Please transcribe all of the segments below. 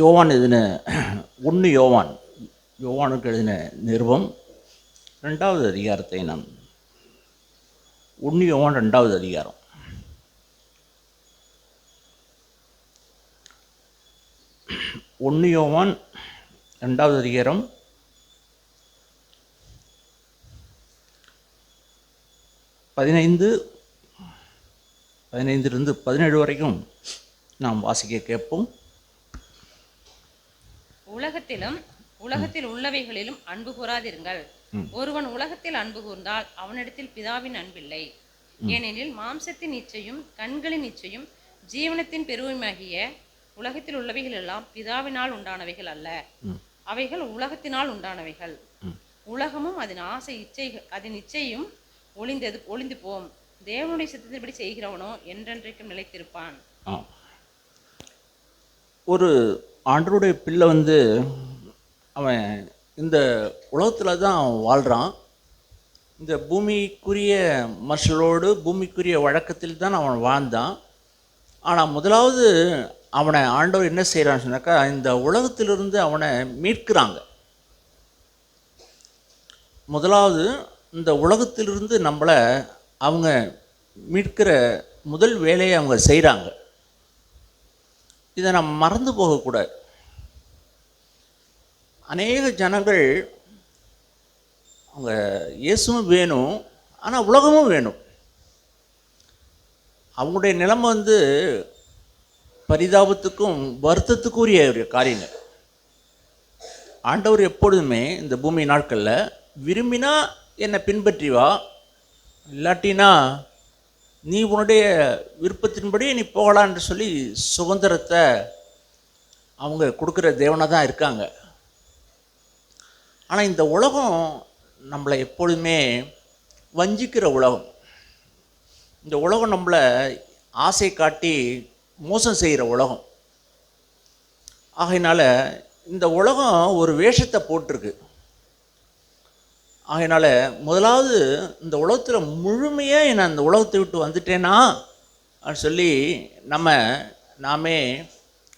யோவான் எழுதின 1 யோவானுக்கு எழுதின நிருபம் 2வது அதிகாரத்தை நான் 1 யோவான் 2வது அதிகாரம். யோவான் 2வது அதிகாரம் 15 17 வரைக்கும் நாம் வாசிக்க கேட்போம். உலகத்தில் உள்ளவைகளிலும் அன்பு கூறாதிருங்கள். ஒருவன் உலகத்தில் அன்பு கூர்ந்தால் அவனிடத்தில் பிதாவின் அன்பில்லை. ஏனெனில் மாம்சத்தின் இச்சையும் கண்களின் இச்சையும் ஜீவனத்தின் பெருமையாகிய உலகத்தில் உள்ளவைகள் எல்லாம் பிதாவினால் உண்டானவைகள் அல்ல, அவைகள் உலகத்தினால் உண்டானவைகள். உலகமும் அதன் இச்சையும் ஒளிந்து போம். தேவனுடைய சித்தத்தின்படி செய்கிறவனோ என்றென்றைக்கும் நிலைத்திருப்பான். ஒரு ஆண்டவருடைய பிள்ளை அவன் இந்த உலகத்தில் தான் வாழ்கிறான். இந்த பூமிக்குரிய மனுஷரோடு பூமிக்குரிய வழக்கத்தில் தான் அவன் வாழ்ந்தான். ஆனால் முதலாவது அவனை ஆண்டவர் என்ன செய்கிறான்னு சொன்னாக்கா, இந்த உலகத்திலிருந்து அவனை மீட்கிறாங்க. முதலாவது இந்த உலகத்திலிருந்து நம்மளை அவங்க மீட்கிற முதல் வேலையை அவங்க செய்கிறாங்க. இதை நம்ம மறந்து போகக்கூடாது. அநேக ஜனங்கள் அவங்க இயேசுவும் வேணும், ஆனால் உலகமும் வேணும். அவங்களுடைய நிலைமை பரிதாபத்துக்கும் வருத்தத்துக்குரிய ஒரு காரியங்கள். ஆண்டவர் எப்பொழுதுமே இந்த பூமி நாட்களில் விரும்பினா என்னை பின்பற்றி வா, இல்லாட்டினா நீ உன்னுடைய விருப்பத்தின்படி நீ போகலான்னு சொல்லி சுதந்திரத்தை அவங்க கொடுக்குற தேவனாக தான் இருக்காங்க. ஆனால் இந்த உலகம் நம்மளை எப்பொழுதுமே வஞ்சிக்கிற உலகம். இந்த உலகம் நம்மளை ஆசை காட்டி மோசம் செய்கிற உலகம். ஆகையினால இந்த உலகம் ஒரு வேஷத்தை போட்டிருக்கு. ஆகையினால முதலாவது இந்த உலகத்தில் முழுமையாக நான் இந்த உலகத்தை விட்டு வந்துட்டேனா அப்படின்னு சொல்லி நாமே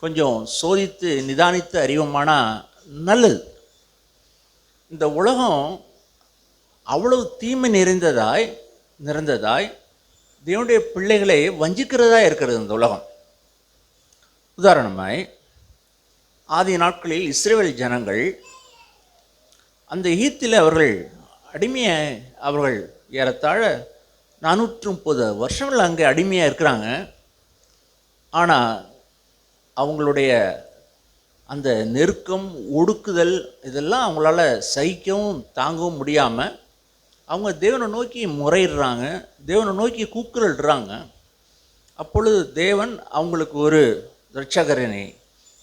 கொஞ்சம் சோதித்து நிதானித்து அறிவோமானா நல்லது. இந்த உலகம் அவ்வளவு தீமை நிறைந்ததாய் தேவனுடைய பிள்ளைகளை வஞ்சிக்கிறதா இருக்கிறது இந்த உலகம். உதாரணமாய் ஆதி நாட்களில் இஸ்ரவேல் ஜனங்கள் அந்த எகிப்தில் அவர்கள் ஏறத்தாழ 430 வருஷங்கள் அங்கே அடிமையாக இருக்கிறாங்க. ஆனால் அவங்களுடைய அந்த நெருக்கம், ஒடுக்குதல் இதெல்லாம் அவங்களால சகிக்கவும் தாங்கவும் முடியாமல் அவங்க தேவனை நோக்கி முறையிடுறாங்க, தேவனை நோக்கி கூக்குரல்றாங்க. அப்பொழுது தேவன் அவங்களுக்கு ஒரு இரட்சகரனை,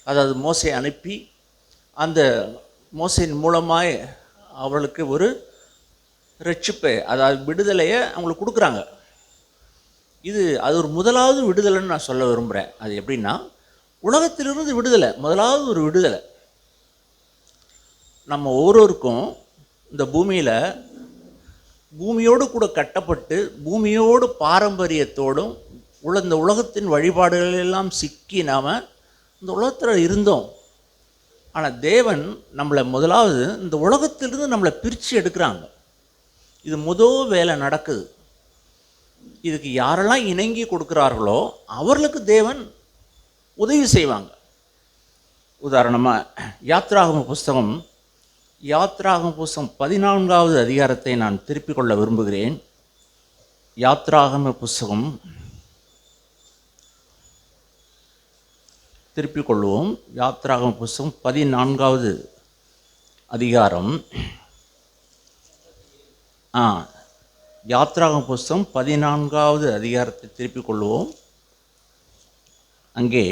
அதாவது மோசையை அனுப்பி அந்த மோசையின் மூலமாய் அவர்களுக்கு ஒரு ரட்சிப்பை, அதாவது விடுதலையை அவங்களுக்கு கொடுக்குறாங்க. அது ஒரு முதலாவது விடுதலைன்னு நான் சொல்ல விரும்புகிறேன். அது எப்படின்னா, உலகத்திலிருந்து விடுதலை, முதலாவது ஒரு விடுதலை. நம்ம ஒவ்வொருவருக்கும் இந்த பூமியோடு கூட கட்டப்பட்டு பூமியோடு பாரம்பரியத்தோடும் இந்த உலகத்தின் வழிபாடுகளெல்லாம் சிக்கி நாம் இந்த உலகத்தில் இருந்தோம். ஆனால் தேவன் நம்மளை முதலாவது இந்த உலகத்திலிருந்து நம்மளை பிரித்து எடுக்கிறாங்க. இது முதல் வேலை நடக்குது. இதுக்கு யாரெல்லாம் இணங்கி கொடுக்குறார்களோ அவர்களுக்கு தேவன் உதவி செய்வாங்க. உதாரணமாக யாத்ராகம புஸ்தகம் 14வது அதிகாரத்தை நான் திருப்பிக் கொள்ள விரும்புகிறேன். யாத்ராகம புஸ்தகம் திருப்பிக் கொள்வோம். யாத்ராகம புஸ்தகம் 14வது அதிகாரம். யாத்ராகம புஸ்தகம் 14வது அதிகாரத்தை திருப்பிக் கொள்வோம். அங்கே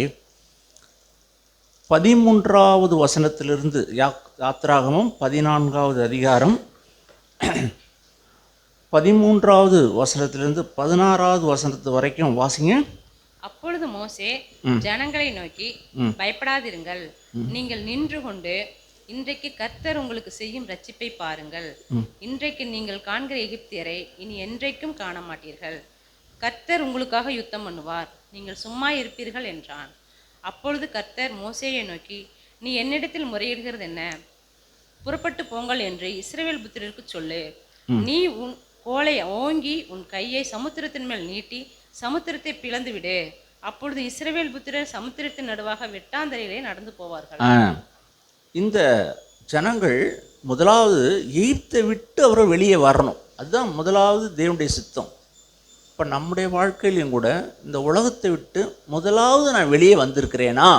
13வது வசனத்திலிருந்து, யாத்ராகமம் 14வது அதிகாரம் 13வது வசனத்திலிருந்து 16வது வசனத்து வரைக்கும் வாசிங்க. அப்பொழுது மோசே ஜனங்களை நோக்கி, பயப்படாதிருங்கள், நீங்கள் நின்று கொண்டு இன்றைக்கு கர்த்தர் உங்களுக்கு செய்யும் ரட்சிப்பை பாருங்கள். இன்றைக்கு நீங்கள் காண்கிற எகிப்தியரை இனி என்றைக்கும் காண மாட்டீர்கள். கர்த்தர் உங்களுக்காக யுத்தம் பண்ணுவார், நீங்கள் சும்மா இருப்பீர்கள் என்றான். அப்பொழுது கர்த்தர் மோசேயை நோக்கி, நீ என்னிடத்தில் முறையிடுகிறது என்ன? புறப்பட்டு போங்கள் என்று இஸ்ரவேல் புத்திரருக்கு சொல்லு. நீ உன் கோலை ஓங்கி உன் கையை சமுத்திரத்தின் மேல் நீட்டி சமுத்திரத்தை பிளந்து விடு. அப்பொழுது இஸ்ரவேல் புத்திரர் சமுத்திரத்தின் நடுவாக வெட்டாந்தரையிலே நடந்து போவார்கள். இந்த ஜனங்கள் முதலாவது எகிப்தை விட்டு அவரை வெளியே வரணும். அதுதான் முதலாவது தேவனுடைய சித்தம். இப்போ நம்முடைய வாழ்க்கையிலையும் கூட இந்த உலகத்தை விட்டு முதலாவது நான் வெளியே வந்திருக்கிறேனா,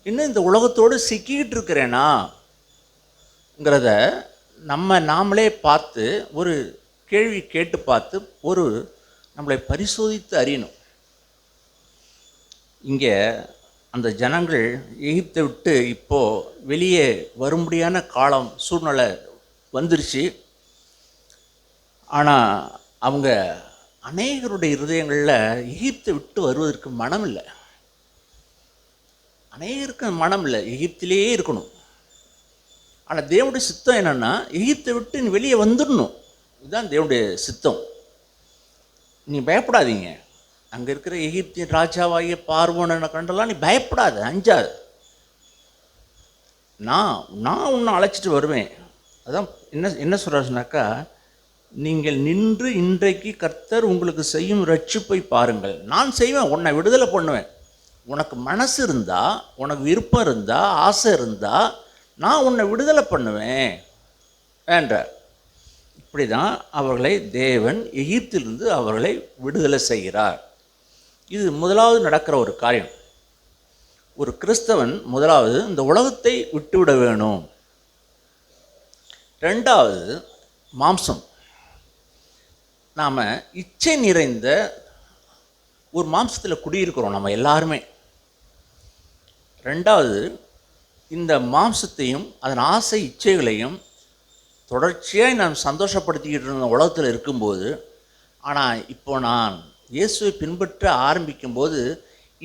இன்னும் இந்த உலகத்தோடு சிக்கிக்கிட்டு இருக்கிறேனாங்கிறத நாமளே பார்த்து ஒரு கேள்வி கேட்டு பார்த்து நம்மளை பரிசோதித்து அறியணும். இங்கே அந்த ஜனங்கள் எகிப்தை விட்டு இப்போது வெளியே வரும்படியான காலம் சூழ்நிலை வந்துருச்சு. ஆனால் அவங்க அநேகருடைய இருதயங்களில் எகிப்தை விட்டு வருவதற்கு மனம் இல்லை. அநேகருக்கு மனம் இல்லை, எகிப்திலேயே இருக்கணும். ஆனால் தேவனுடைய சித்தம் என்னென்னா எகிப்தை விட்டு நீ வெளியே வந்துடணும். இதுதான் தேவனுடைய சித்தம். நீ பயப்படாதீங்க. அங்கே இருக்கிற எகிப்தின் ராஜாவாகிய பார்வோனை கண்டெல்லாம் நீ பயப்படாத, அஞ்சாது. நான் உன்னை அழைச்சிட்டு வருவேன். அதான் என்ன சொல்கிறாருனாக்கா, நீங்கள் நின்று இன்றைக்கு கர்த்தர் உங்களுக்கு செய்யும் ரட்சிப்பை பாருங்கள். நான் செய்வேன், உன்னை விடுதலை பண்ணுவேன். உனக்கு மனசு இருந்தால், உனக்கு விருப்பம் இருந்தால், ஆசை இருந்தால் நான் உன்னை விடுதலை பண்ணுவேன் என்றார். இப்படி தான் அவர்களை தேவன் எகிப்திலிருந்து அவர்களை விடுதலை செய்கிறார். இது முதலாவது நடக்கிற ஒரு காரியம். ஒரு கிறிஸ்தவன் முதலாவது இந்த உலகத்தை விட்டுவிட வேணும். ரெண்டாவது மாம்சம். நாம் இச்சை நிறைந்த ஒரு மாம்சத்தில் குடியிருக்கிறோம் நம்ம எல்லாருமே. ரெண்டாவது, இந்த மாம்சத்தையும் அதன் ஆசை இச்சைகளையும் தொடர்ச்சியாக நான் சந்தோஷப்படுத்திக்கிட்டு இருந்த உலகத்தில் இருக்கும்போது, ஆனால் இப்போ நான் இயேசுவை பின்பற்ற ஆரம்பிக்கும்போது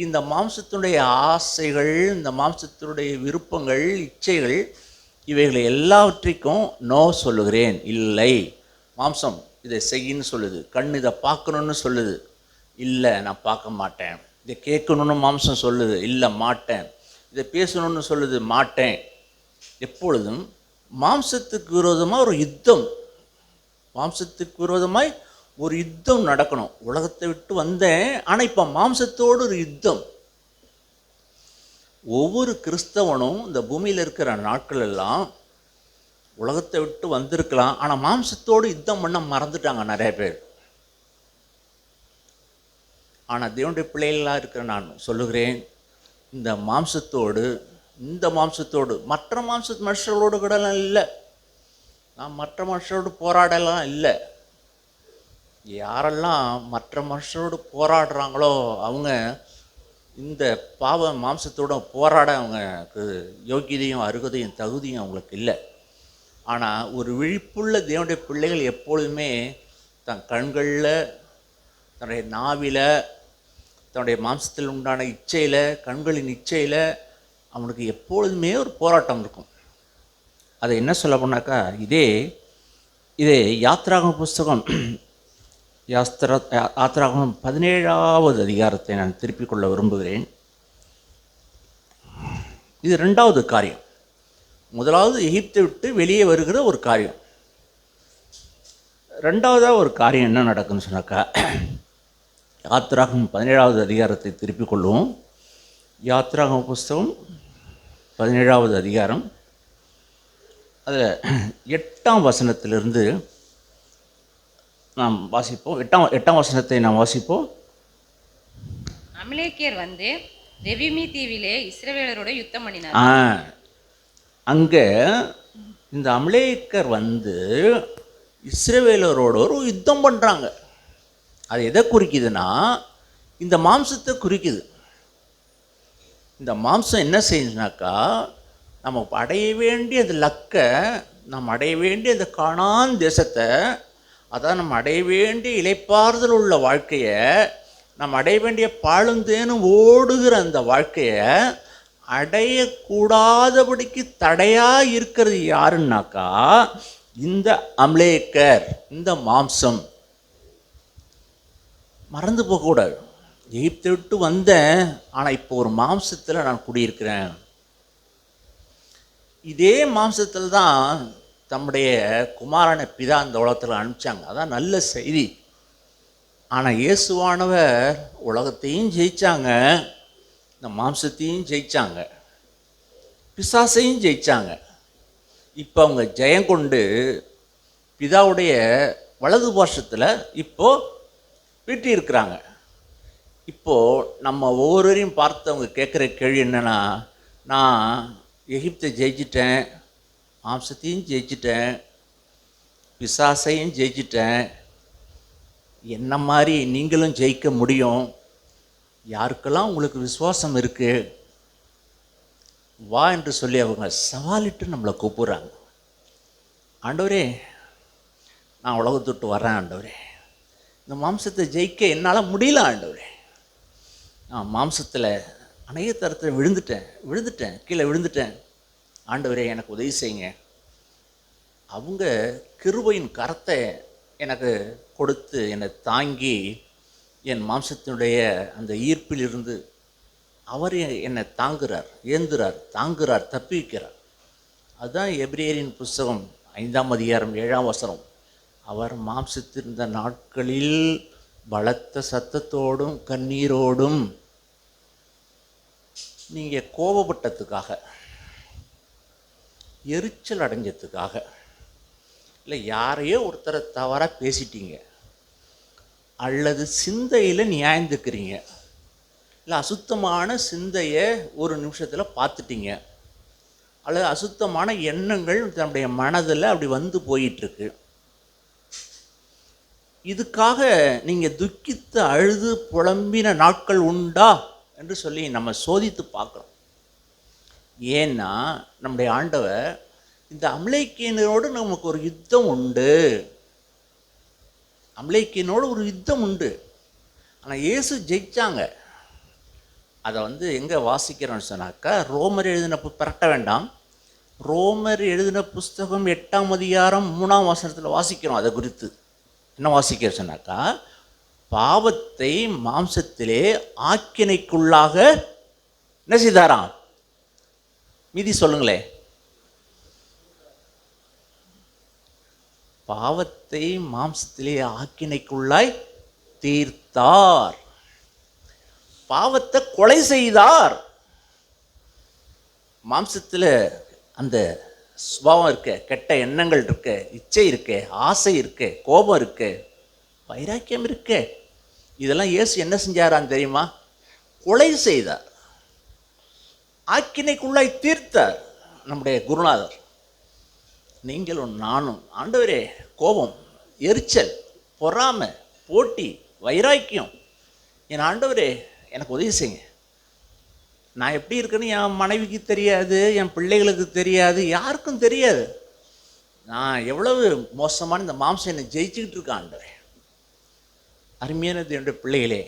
இந்த மாம்சத்தினுடைய ஆசைகள், இந்த மாம்சத்தினுடைய விருப்பங்கள், இச்சைகள், இவைகளை எல்லாவற்றிற்கும் நோ சொல்லுகிறேன். இல்லை, மாம்சம் இதை செய்யின்னு சொல்லுது, கண் இதை பார்க்கணுன்னு சொல்லுது, இல்லை நான் பார்க்க மாட்டேன். இதை கேட்கணுன்னு மாம்சம் சொல்லுது, இல்லை மாட்டேன். இதை பேசணுன்னு சொல்லுது, மாட்டேன். எப்பொழுதும் மாம்சத்துக்கு விரோதமாக ஒரு யுத்தம், மாம்சத்துக்கு விரோதமாய் ஒரு யுத்தம் நடக்கணும். உலகத்தை விட்டு வந்தேன், ஆனால் இப்போ மாம்சத்தோடு ஒரு யுத்தம். ஒவ்வொரு கிறிஸ்தவனும் இந்த பூமியில் இருக்கிற நாட்கள் எல்லாம் உலகத்தை விட்டு வந்திருக்கலாம், ஆனால் மாம்சத்தோடு யுத்தம் பண்ண மறந்துட்டாங்க நிறைய பேர். ஆனால் தேவனுடைய பிள்ளைகளாக இருக்கிற நான் சொல்லுகிறேன், இந்த மாம்சத்தோடு மற்ற மனுஷர்களோடு கூடலாம் இல்லை, நான் மற்ற மனுஷரோடு போராடலாம் இல்லை. யாரெல்லாம் மற்ற மனுஷரோடு போராடுறாங்களோ அவங்க இந்த பாவ மாம்சத்தோடு போராட அவங்களுக்கு யோக்கியதையும் அருகதையும் தகுதியும் அவங்களுக்கு இல்லை. ஆனால் ஒரு விழிப்புள்ள தேவனுடைய பிள்ளைகள் எப்பொழுதுமே தன் கண்களில், தன்னுடைய நாவில், தன்னுடைய மாம்சத்தில் உண்டான இச்சையில், கண்களின் இச்சையில் அவனுக்கு எப்பொழுதுமே ஒரு போராட்டம் இருக்கும். அதை என்ன சொல்ல போனாக்கா, இதே யாத்திராகம புஸ்தகம் யாத்திராகமம் 17வது அதிகாரத்தை நான் திருப்பிக் கொள்ள விரும்புகிறேன். இது ரெண்டாவது காரியம். முதலாவது எகிப்தை விட்டு வெளியே வருகிற ஒரு காரியம். ரெண்டாவதாக ஒரு காரியம் என்ன நடக்குன்னு சொன்னாக்கா, யாத்திராகமம் 17வது அதிகாரத்தை திருப்பிக் கொள்வோம். யாத்திராகம புஸ்தகம் 17வது அதிகாரம், அதில் 8ஆம் வசனத்திலிருந்து நாம் வாசிப்போம். 8ஆம் வசனத்தை நாம் வாசிப்போம். அமலேக்கியர் வந்து ரெவிமி தீவிலே இஸ்ரவேலரோட யுத்தம் பண்ணினார். அங்கே இந்த அமலேக்கர் வந்து இஸ்ரவேலரோட ஒரு யுத்தம் பண்ணுறாங்க. அது எதை குறிக்குதுன்னா, இந்த மாம்சத்தை குறிக்குது. இந்த மாம்சம் என்ன செய்யுதுனாக்கா, நம்ம அடைய வேண்டிய அந்த லக்கை, நம்ம அடைய வேண்டிய அந்த கானான் தேசத்தை, அதான் நம்ம அடைய வேண்டிய இளைப்பாறுதல் உள்ள வாழ்க்கையை, நம்ம அடைய வேண்டிய பாழுந்தேனும் ஓடுகிற அந்த வாழ்க்கையை அடையக்கூடாதபடிக்கு தடையாக இருக்கிறது யாருன்னாக்கா, இந்த அமலேக்கர், இந்த மாம்சம். மறந்து போகக்கூடாது. எகிப்தை விட்டு வந்தேன், ஆனால் இப்போ ஒரு மாம்சத்தில் நான் குடியிருக்கிறேன். இதே மாம்சத்தில் தான் தம்முடைய குமாரனை பிதா இந்த உலகத்தில் அனுப்பிச்சாங்க. அதான் நல்ல செய்தி. ஆனால் இயேசுவானவர் உலகத்தையும் ஜெயிச்சாங்க, இந்த மாம்சத்தையும் ஜெயிச்சாங்க, பிசாசையும் ஜெயிச்சாங்க. இப்போ அவங்க ஜெயம் கொண்டு பிதாவுடைய வலது பாஷத்தில் இப்போது வீட்டி இருக்கிறாங்க. இப்போது நம்ம ஒவ்வொருவரையும் பார்த்து அவங்க கேட்குற கேள்வி என்னென்னா, நான் எகிப்தை ஜெயிச்சிட்டேன், மாம்சத்தையும் ஜெயிச்சிட்டேன், பிசாசையும் ஜெயிச்சிட்டேன், என்ன மாதிரி நீங்களும் ஜெயிக்க முடியும், யாருக்கெல்லாம் உங்களுக்கு விசுவாசம் இருக்குது வா என்று சொல்லி அவங்க சவாலிட்டு நம்மளை கூப்பிட்றாங்க. ஆண்டவரே, நான் உலகத்தை விட்டு வரேன் ஆண்டவரே, இந்த மாம்சத்தை ஜெயிக்க என்னால் முடியல ஆண்டவரே, நான் மாம்சத்தில் அநேக தரத்தில் விழுந்துட்டேன் கீழே விழுந்துட்டேன், ஆண்டவரே எனக்கு உதவி செய்யுங்க. அவங்க கிருபையின் கரத்தை எனக்கு கொடுத்து என்னை தாங்கி என் மாம்சத்தினுடைய அந்த ஈர்ப்பிலிருந்து அவர் என்னை தாங்குறார், தப்பி வைக்கிறார். அதுதான் எபிரேயரின் புஸ்தகம் 5ஆம் அதிகாரம் 7ஆம் வசனம். அவர் மாம்சத்திருந்த நாட்களில் பலத்த சத்தத்தோடும் கண்ணீரோடும், நீங்கள் கோபப்பட்டதுக்காக, எரிச்சல் அடைஞ்சதுக்காக, இல்லை யாரையோ ஒருத்தரை தவறாக பேசிட்டீங்க, அல்லது சிந்தையில் நியாயந்துக்கிறீங்க, இல்லை அசுத்தமான சிந்தையை ஒரு நிமிஷத்தில் பார்த்துட்டீங்க, அல்லது அசுத்தமான எண்ணங்கள் தன்னுடைய மனதில் அப்படி வந்து போயிட்டுருக்கு, இதுக்காக நீங்கள் துக்கித்து அழுது புலம்பின நாட்கள் உண்டா என்று சொல்லி நம்ம சோதித்து பார்க்குறோம். ஏன்னா நம்முடைய ஆண்டவர் இந்த அமலேக்கியனோடு நமக்கு ஒரு யுத்தம் உண்டு, அமலேக்கியனோடு ஒரு யுத்தம் உண்டு. ஆனால் இயேசு ஜெயிச்சாங்க. அதை எங்கே வாசிக்கிறோன்னு சொன்னாக்கா, ரோமர் எழுதின பரட்ட வேண்டாம், ரோமர் எழுதின புஸ்தகம் 8ஆம் அதிகாரம் 3ஆம் வசனத்தில் வாசிக்கிறோம். அதை குறித்து என்ன வாசிக்கிற சொன்னாக்கா, பாவத்தை மாம்சத்திலே ஆக்கினைக்குள்ளாக என்ன செய்தாராம், மீதி சொல்லுங்களே, பாவத்தை மாம்சத்திலே ஆக்கினைக்குள்ளாய் தீர்த்தார், பாவத்தை கொலை செய்தார். மாம்சத்தில் அந்த சுபாவம் இருக்க, கெட்ட எண்ணங்கள் இருக்க, இச்சை இருக்க, ஆசை இருக்க, கோபம் இருக்க, வைராக்கியம் இருக்க, இதெல்லாம் இயேசு என்ன செஞ்சாரான்னு தெரியுமா? கொலை செய்தார், ஆக்கினைக்குள்ளாய் தீர்த்தார். நம்முடைய குருநாதர், நீங்களும் நானும், ஆண்டவரே கோபம், எரிச்சல், பொறாமை, போட்டி, வைராக்கியம், என் ஆண்டவரே எனக்கு உதவி செய்யுங்க, நான் எப்படி இருக்கேன்னு என் மனைவிக்கு தெரியாது, என் பிள்ளைகளுக்கு தெரியாது, யாருக்கும் தெரியாது, நான் எவ்வளவு மோசமான இந்த மாம்சம் என்னை ஜெயிச்சுக்கிட்டு இருக்கேன் ஆண்டவரே. அருமையானது என்னுடைய பிள்ளைகளே,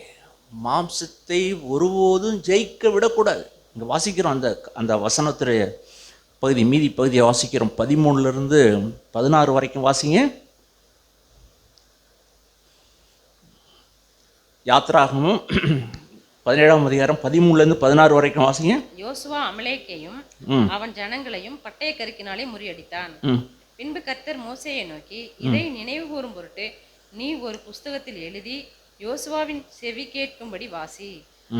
மாம்சத்தை ஒருபோதும் ஜெயிக்க விடக்கூடாது. இங்கே வாசிக்கிறோம் அந்த வசனத்துடைய பகுதி, மீதி பகுதியை வாசிக்கிறோம். 13லிருந்து 16 வரைக்கும் வாசிங்க. யாத்ராகமும் 17ஆம் அதிகாரம் 13லேருந்து 16 வரைக்கும் வாசிங்க. யோசுவா அமலேக்கையும் அவன் ஜனங்களையும் பட்டய கருக்கினாலே முறியடித்தான். பின்பு கர்த்தர் மோசேயை நோக்கி, இதை நினைவு கூறும் பொருட்டு நீ ஒரு புஸ்தகத்தில் எழுதி யோசுவாவின் செவி கேட்கும்படி வாசி,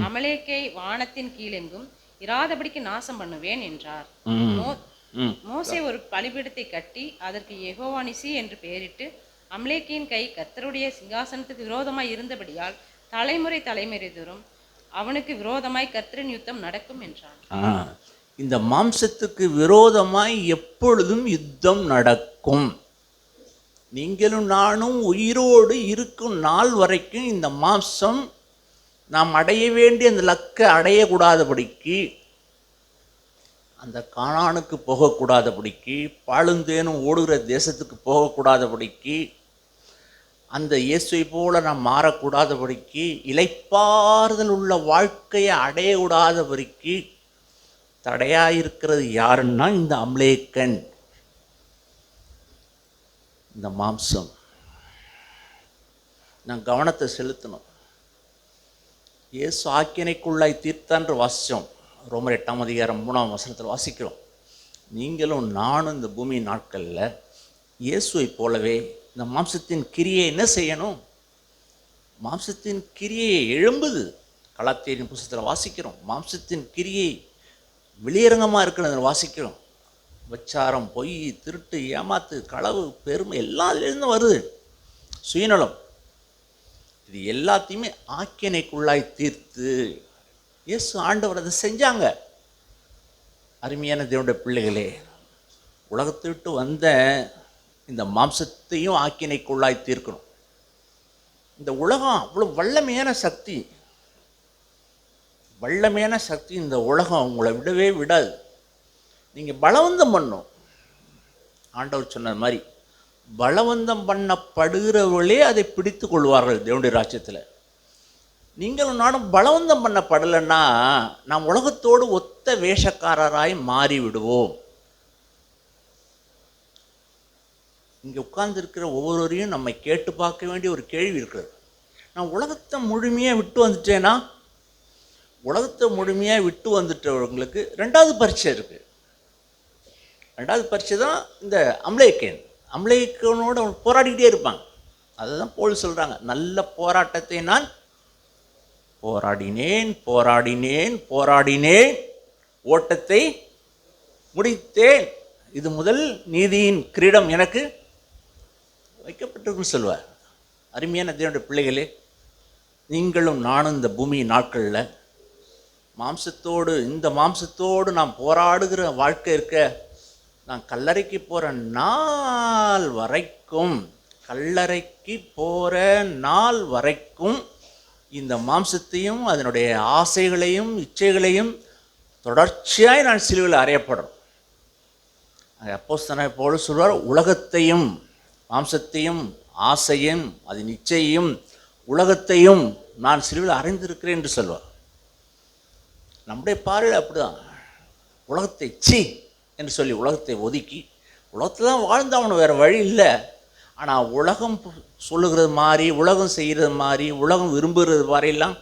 அமலேக்கை வானத்தின் கீழெங்கும் இராதபடிக்கு நாசம் பண்ணுவேன் என்றார். மோசே ஒரு பலிபீடத்தை கட்டி அதற்கு யெகோவா நிசி என்று பெயரிட்டு, அமலேக்கின் கை கர்த்தருடைய சிங்காசனத்துக்கு விரோதமாய் இருந்தபடியால் தலைமுறை தோறும் அவனுக்கு விரோதமாய் கர்த்தரின் யுத்தம் நடக்கும் என்றான். இந்த மாம்சத்துக்கு விரோதமாய் எப்பொழுதும் யுத்தம் நடக்கும். நீங்களும் நானும் உயிரோடு இருக்கும் நாள் வரைக்கும் இந்த மாம்சம் நாம் அடைய வேண்டிய அந்த லக்கை அடையக்கூடாதபடிக்கு, அந்த கானானுக்கு போகக்கூடாதபடிக்கு, பாழுந்தேனும் ஓடுகிற தேசத்துக்கு போகக்கூடாதபடிக்கு, அந்த இயேசுவை போல நாம் மாறக்கூடாதபடிக்கு, இளைப்பாறுதல் உள்ள வாழ்க்கையை அடையக்கூடாதபடிக்கு தடையாயிருக்கிறது யாருன்னா இந்த அமலேக்கன், இந்த மாம்சம். நான் கவனத்தை செலுத்தணும். இயேசு ஆக்கினைக்குள்ளாய் தீர்த்தான்று வாசித்தோம். ரோமர் 8ஆம் அதிகாரம் 3ஆம் வசனத்தில் வாசிக்கிறோம். நீங்களும் நானும் இந்த பூமி நாட்களில் இயேசுவை போலவே இந்த மாம்சத்தின் கிரியை என்ன செய்யணும்? மாம்சத்தின் கிரியை எழும்புது. கலாத்தியரின் புஸ்தகத்தில் வாசிக்கிறோம். மாம்சத்தின் கிரியை வெளியரங்கமாக இருக்கிறத வாசிக்கிறோம். வச்சாரம், பொய், திருட்டு, ஏமாத்து, களவு, பெருமை எல்லாம் அதுலேருந்து வருது. சுயநலம், இது எல்லாத்தையுமே ஆக்கினைக்குள்ளாய் தீர்த்து இயேசு ஆண்டவர் அதை செஞ்சாங்க. அருமையான தேவனுடைய பிள்ளைகளே, உலகத்தை விட்டு வந்த இந்த மாம்சத்தையும் ஆக்கினைக்குள்ளாய் தீர்க்கணும். இந்த உலகம் அவ்வளோ வல்லமையான சக்தி, வல்லமையான சக்தி. இந்த உலகம் உங்களை விடவே விடாது. நீங்கள் பலவந்தம் பண்ணும். ஆண்டவர் சொன்ன மாதிரி பலவந்தம் பண்ணப்படுகிறவர்களே அதை பிடித்து கொள்வார்கள் தேவனுடைய ராஜ்யத்தில். நீங்களும் நானும் பலவந்தம் பண்ணப்படலைன்னா நாம் உலகத்தோடு ஒத்த வேஷக்காரராய் மாறிவிடுவோம். இங்கே உட்கார்ந்துருக்கிற ஒவ்வொருவரையும் நம்மை கேட்டு பார்க்க வேண்டிய ஒரு கேள்வி இருக்கிறது. நான் உலகத்தை முழுமையாக விட்டு வந்துட்டேன்னா, உலகத்தை முழுமையாக விட்டு வந்துட்டவங்களுக்கு 2வது பரீட்சை இருக்குது. 2வது பரீட்சை தான் இந்த அம்லேக்கனோடு அவன் போராடிக்கிட்டே இருப்பாங்க. அதுதான் போல் சொல்கிறாங்க, நல்ல போராட்டத்தை நான் போராடினேன் போராடினேன் போராடினேன், ஓட்டத்தை முடித்தேன், இது முதல் நீதியின் கிரீடம் எனக்கு வைக்கப்பட்டிருக்குன்னு சொல்லுவார். அருமையான தேவனுடைய பிள்ளைகளே, நீங்களும் நானும் இந்த பூமி நாட்களில் மாம்சத்தோடு, இந்த மாம்சத்தோடு நாம் போராடுகிற வாழ்க்கை இருக்க, நான் கல்லறைக்கு போகிற நாள் வரைக்கும், கல்லறைக்கு போகிற நாள் வரைக்கும் இந்த மாம்சத்தையும் அதனுடைய ஆசைகளையும் இச்சைகளையும் தொடர்ச்சியாய் நான் சிலுவையில் அறையப்படுறேன். அப்போஸ்தலனாகிய பவுல் சொல்வார், உலகத்தையும் மாம்சத்தையும் ஆசையும் அதன் இச்சையும் உலகத்தையும் நான் சிலுவையில் அறைந்திருக்கிறேன் என்று சொல்வார். நம்முடைய பார்வையில் அப்படிதான். உலகத்தை சி என்று சொல்லி உலகத்தை ஒதுக்கி உலகத்தில் தான் வாழ்ந்தவனு, வேறு வழி இல்லை. ஆனால் உலகம் சொல்லுகிறது மாதிரி, உலகம் செய்கிறது மாதிரி, உலகம் விரும்புகிறது மாதிரிலாம்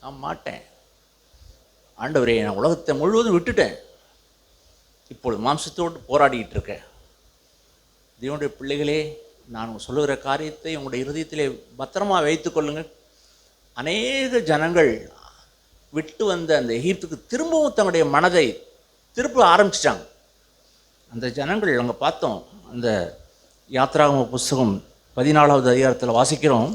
நான் மாட்டேன். ஆண்டவரே, நான் உலகத்தை முழுவதும் விட்டுட்டேன், இப்பொழுது மாம்சத்தோடு போராடிக்கிட்டு இருக்கேன். தேவனுடைய பிள்ளைகளே, நான் சொல்லுகிற காரியத்தை உங்களுடைய இருதயத்திலே பத்திரமாக வைத்து கொள்ளுங்கள். அநேக ஜனங்கள் விட்டு வந்த அந்த எகிப்துக்கு திரும்பவும் தங்களுடைய மனதை திருப்ப ஆரம்பிச்சிட்டாங்க. அந்த ஜனங்கள் அங்கே பார்த்தோம். அந்த யாத்ராகம புஸ்தகம் 14வது அதிகாரத்தில் வாசிக்கிறோம்.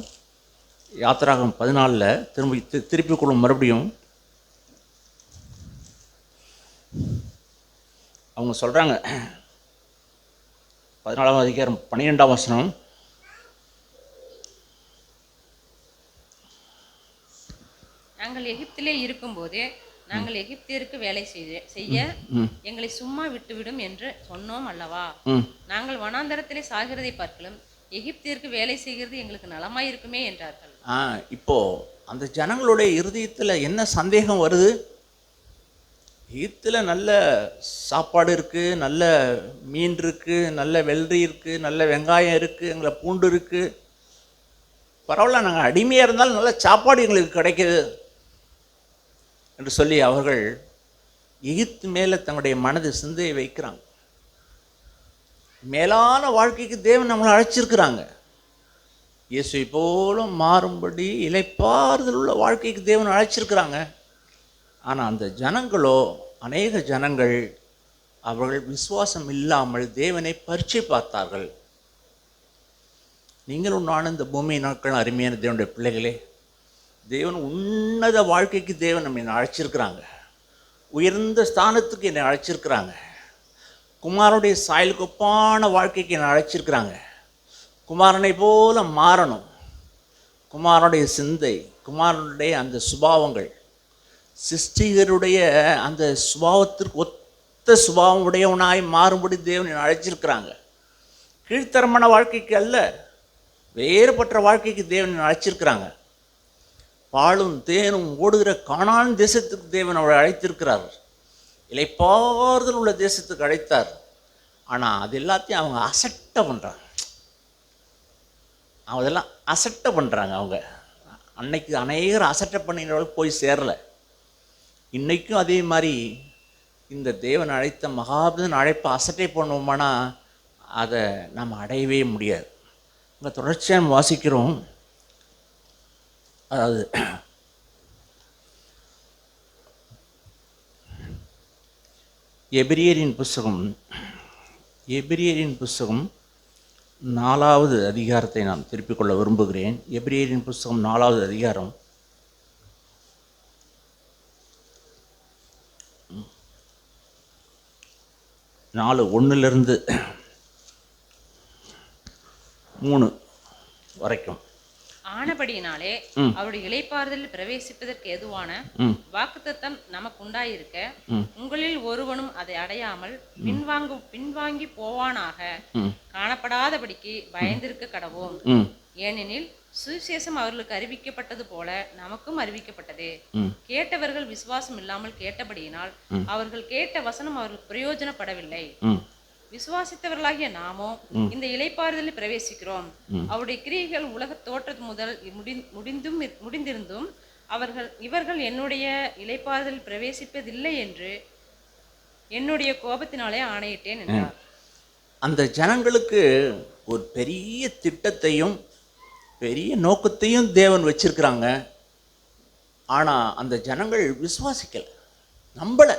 யாத்ராகமம் 14 திருப்பிக் கொள்ளும். மறுபடியும் அவங்க சொல்கிறாங்க, 14வது அதிகாரம் 12ஆம் வசனம், நாங்கள் எகிப்திலே இருக்கும்போது நாங்கள் எகிப்தியருக்கு வேலை செய்ய எங்களை சும்மா விட்டுவிடும் என்று சொன்னோம் அல்லவா? நாங்கள் வனாந்தரத்திலே சாகிறதை பார்க்கலாம், எகிப்தியருக்கு வேலை செய்கிறது எங்களுக்கு நலமாயிருக்குமே என்றார்கள். இப்போ அந்த ஜனங்களுடைய இருதயத்தில் என்ன சந்தேகம் வருது? எகிப்தில் நல்ல சாப்பாடு இருக்குது, நல்ல மீன் இருக்குது, நல்ல வெள்ளரி இருக்குது, நல்ல வெங்காயம் இருக்குது, எங்களை பூண்டு இருக்குது, பரவாயில்ல, நாங்கள் அடிமையாக இருந்தாலும் நல்ல சாப்பாடு எங்களுக்கு கிடைக்கிது என்று சொல்லி அவர்கள் எகிப்து மேலே தங்களுடைய மனது சிந்தையை வைக்கிறாங்க. மேலான வாழ்க்கைக்கு தேவன் நம்மளை அழைச்சிருக்கிறாங்க. இயேசுவை போல மாறும்படி இளைப்பாறுதல் உள்ள வாழ்க்கைக்கு தேவன் அழைச்சிருக்கிறாங்க. ஆனால் அந்த ஜனங்களோ, அநேக ஜனங்கள் அவர்கள் விசுவாசம் இல்லாமல் தேவனை பரீட்சை பார்த்தார்கள். நீங்களும் நானும் இந்த பூமி நாட்கள் அருமையான தேவனுடைய பிள்ளைகளே, தேவன் உன்னத வாழ்க்கைக்கு தேவன் நம்ம என்னை அழைச்சிருக்கிறாங்க. உயர்ந்த ஸ்தானத்துக்கு என்னை அழைச்சிருக்கிறாங்க. குமாரனுடைய சாயலுக்கு ஒப்பான வாழ்க்கைக்கு என்னை அழைச்சிருக்கிறாங்க. குமாரனை போல மாறணும். குமாரனுடைய சிந்தை, குமாரனுடைய அந்த சுபாவங்கள், சிருஷ்டிகருடைய அந்த சுபாவத்திற்கு ஒத்த சுபாவம் உடையவனாய் மாறும்படி தேவன் என்னை அழைச்சிருக்கிறாங்க. கீழ்த்தரமான வாழ்க்கைக்கு அல்ல, வேறுபட்ட வாழ்க்கைக்கு தேவன் என்னை அழைச்சிருக்கிறாங்க. பாலும் தேனும் ஓடுகிற கானான் தேசத்துக்கு தேவன் அவரை அழைத்திருக்கிறார். இளைப்பாறுதல் உள்ள தேசத்துக்கு அழைத்தார். ஆனால் அது எல்லாத்தையும் அவங்க அசட்டை பண்ணுறாங்க. அதெல்லாம் அசட்டை பண்ணுறாங்க. அவங்க அன்னைக்கு அநேகர் அசட்டை பண்ணினவர்கள் போய் சேரலை. இன்றைக்கும் அதே மாதிரி இந்த தேவன் அழைத்த மகாபுதன் அழைப்பை அசட்டை பண்ணுவோமானா அதை நம்ம அடையவே முடியாது. இங்கே தொடர்ச்சியாக வாசிக்கிறோம். அதாவது எபிரியரின் புஸ்தகம் 4வது அதிகாரத்தை நான் திருப்பிக் கொள்ள விரும்புகிறேன். எபிரியரின் புஸ்தகம் 4வது அதிகாரம் 4:1 3 வரைக்கும். ஆனபடியினாலே அவருடைய இளைப்பாறுதலில் பிரவேசிப்பதற்கு ஏதுவான வாக்குத்தத்தம் நமக்கு உண்டாயிருக்க உங்களில் ஒருவனும் அதை அடையாமல் பின்வாங்கி போவானாக. காணப்படாதபடிக்கு பயந்திருக்க கடவோம். ஏனெனில் சுவிசேஷம் அவர்களுக்கு அறிவிக்கப்பட்டது போல நமக்கும் அறிவிக்கப்பட்டது. கேட்டவர்கள் விசுவாசம் இல்லாமல் கேட்டபடியினால் அவர்கள் கேட்ட வசனம் அவர்களுக்கு பிரயோஜனப்படவில்லை. விசுவாசித்தவர்களாகிய நாமோ இந்த இளைப்பாறுதலில் பிரவேசிக்கிறோம். அவருடைய கிரியைகள் உலக தோற்றது முதல் முடிந்திருந்தும் இவர்கள் என்னுடைய இளைப்பாறுதலில் பிரவேசிப்பதில்லை என்று என்னுடைய கோபத்தினாலே ஆணையிட்டேன் என்றார். அந்த ஜனங்களுக்கு ஒரு பெரிய திட்டத்தையும் பெரிய நோக்கத்தையும் தேவன் வச்சிருக்கிறாங்க. ஆனால் அந்த ஜனங்கள் விசுவாசிக்கலை, நம்பலை,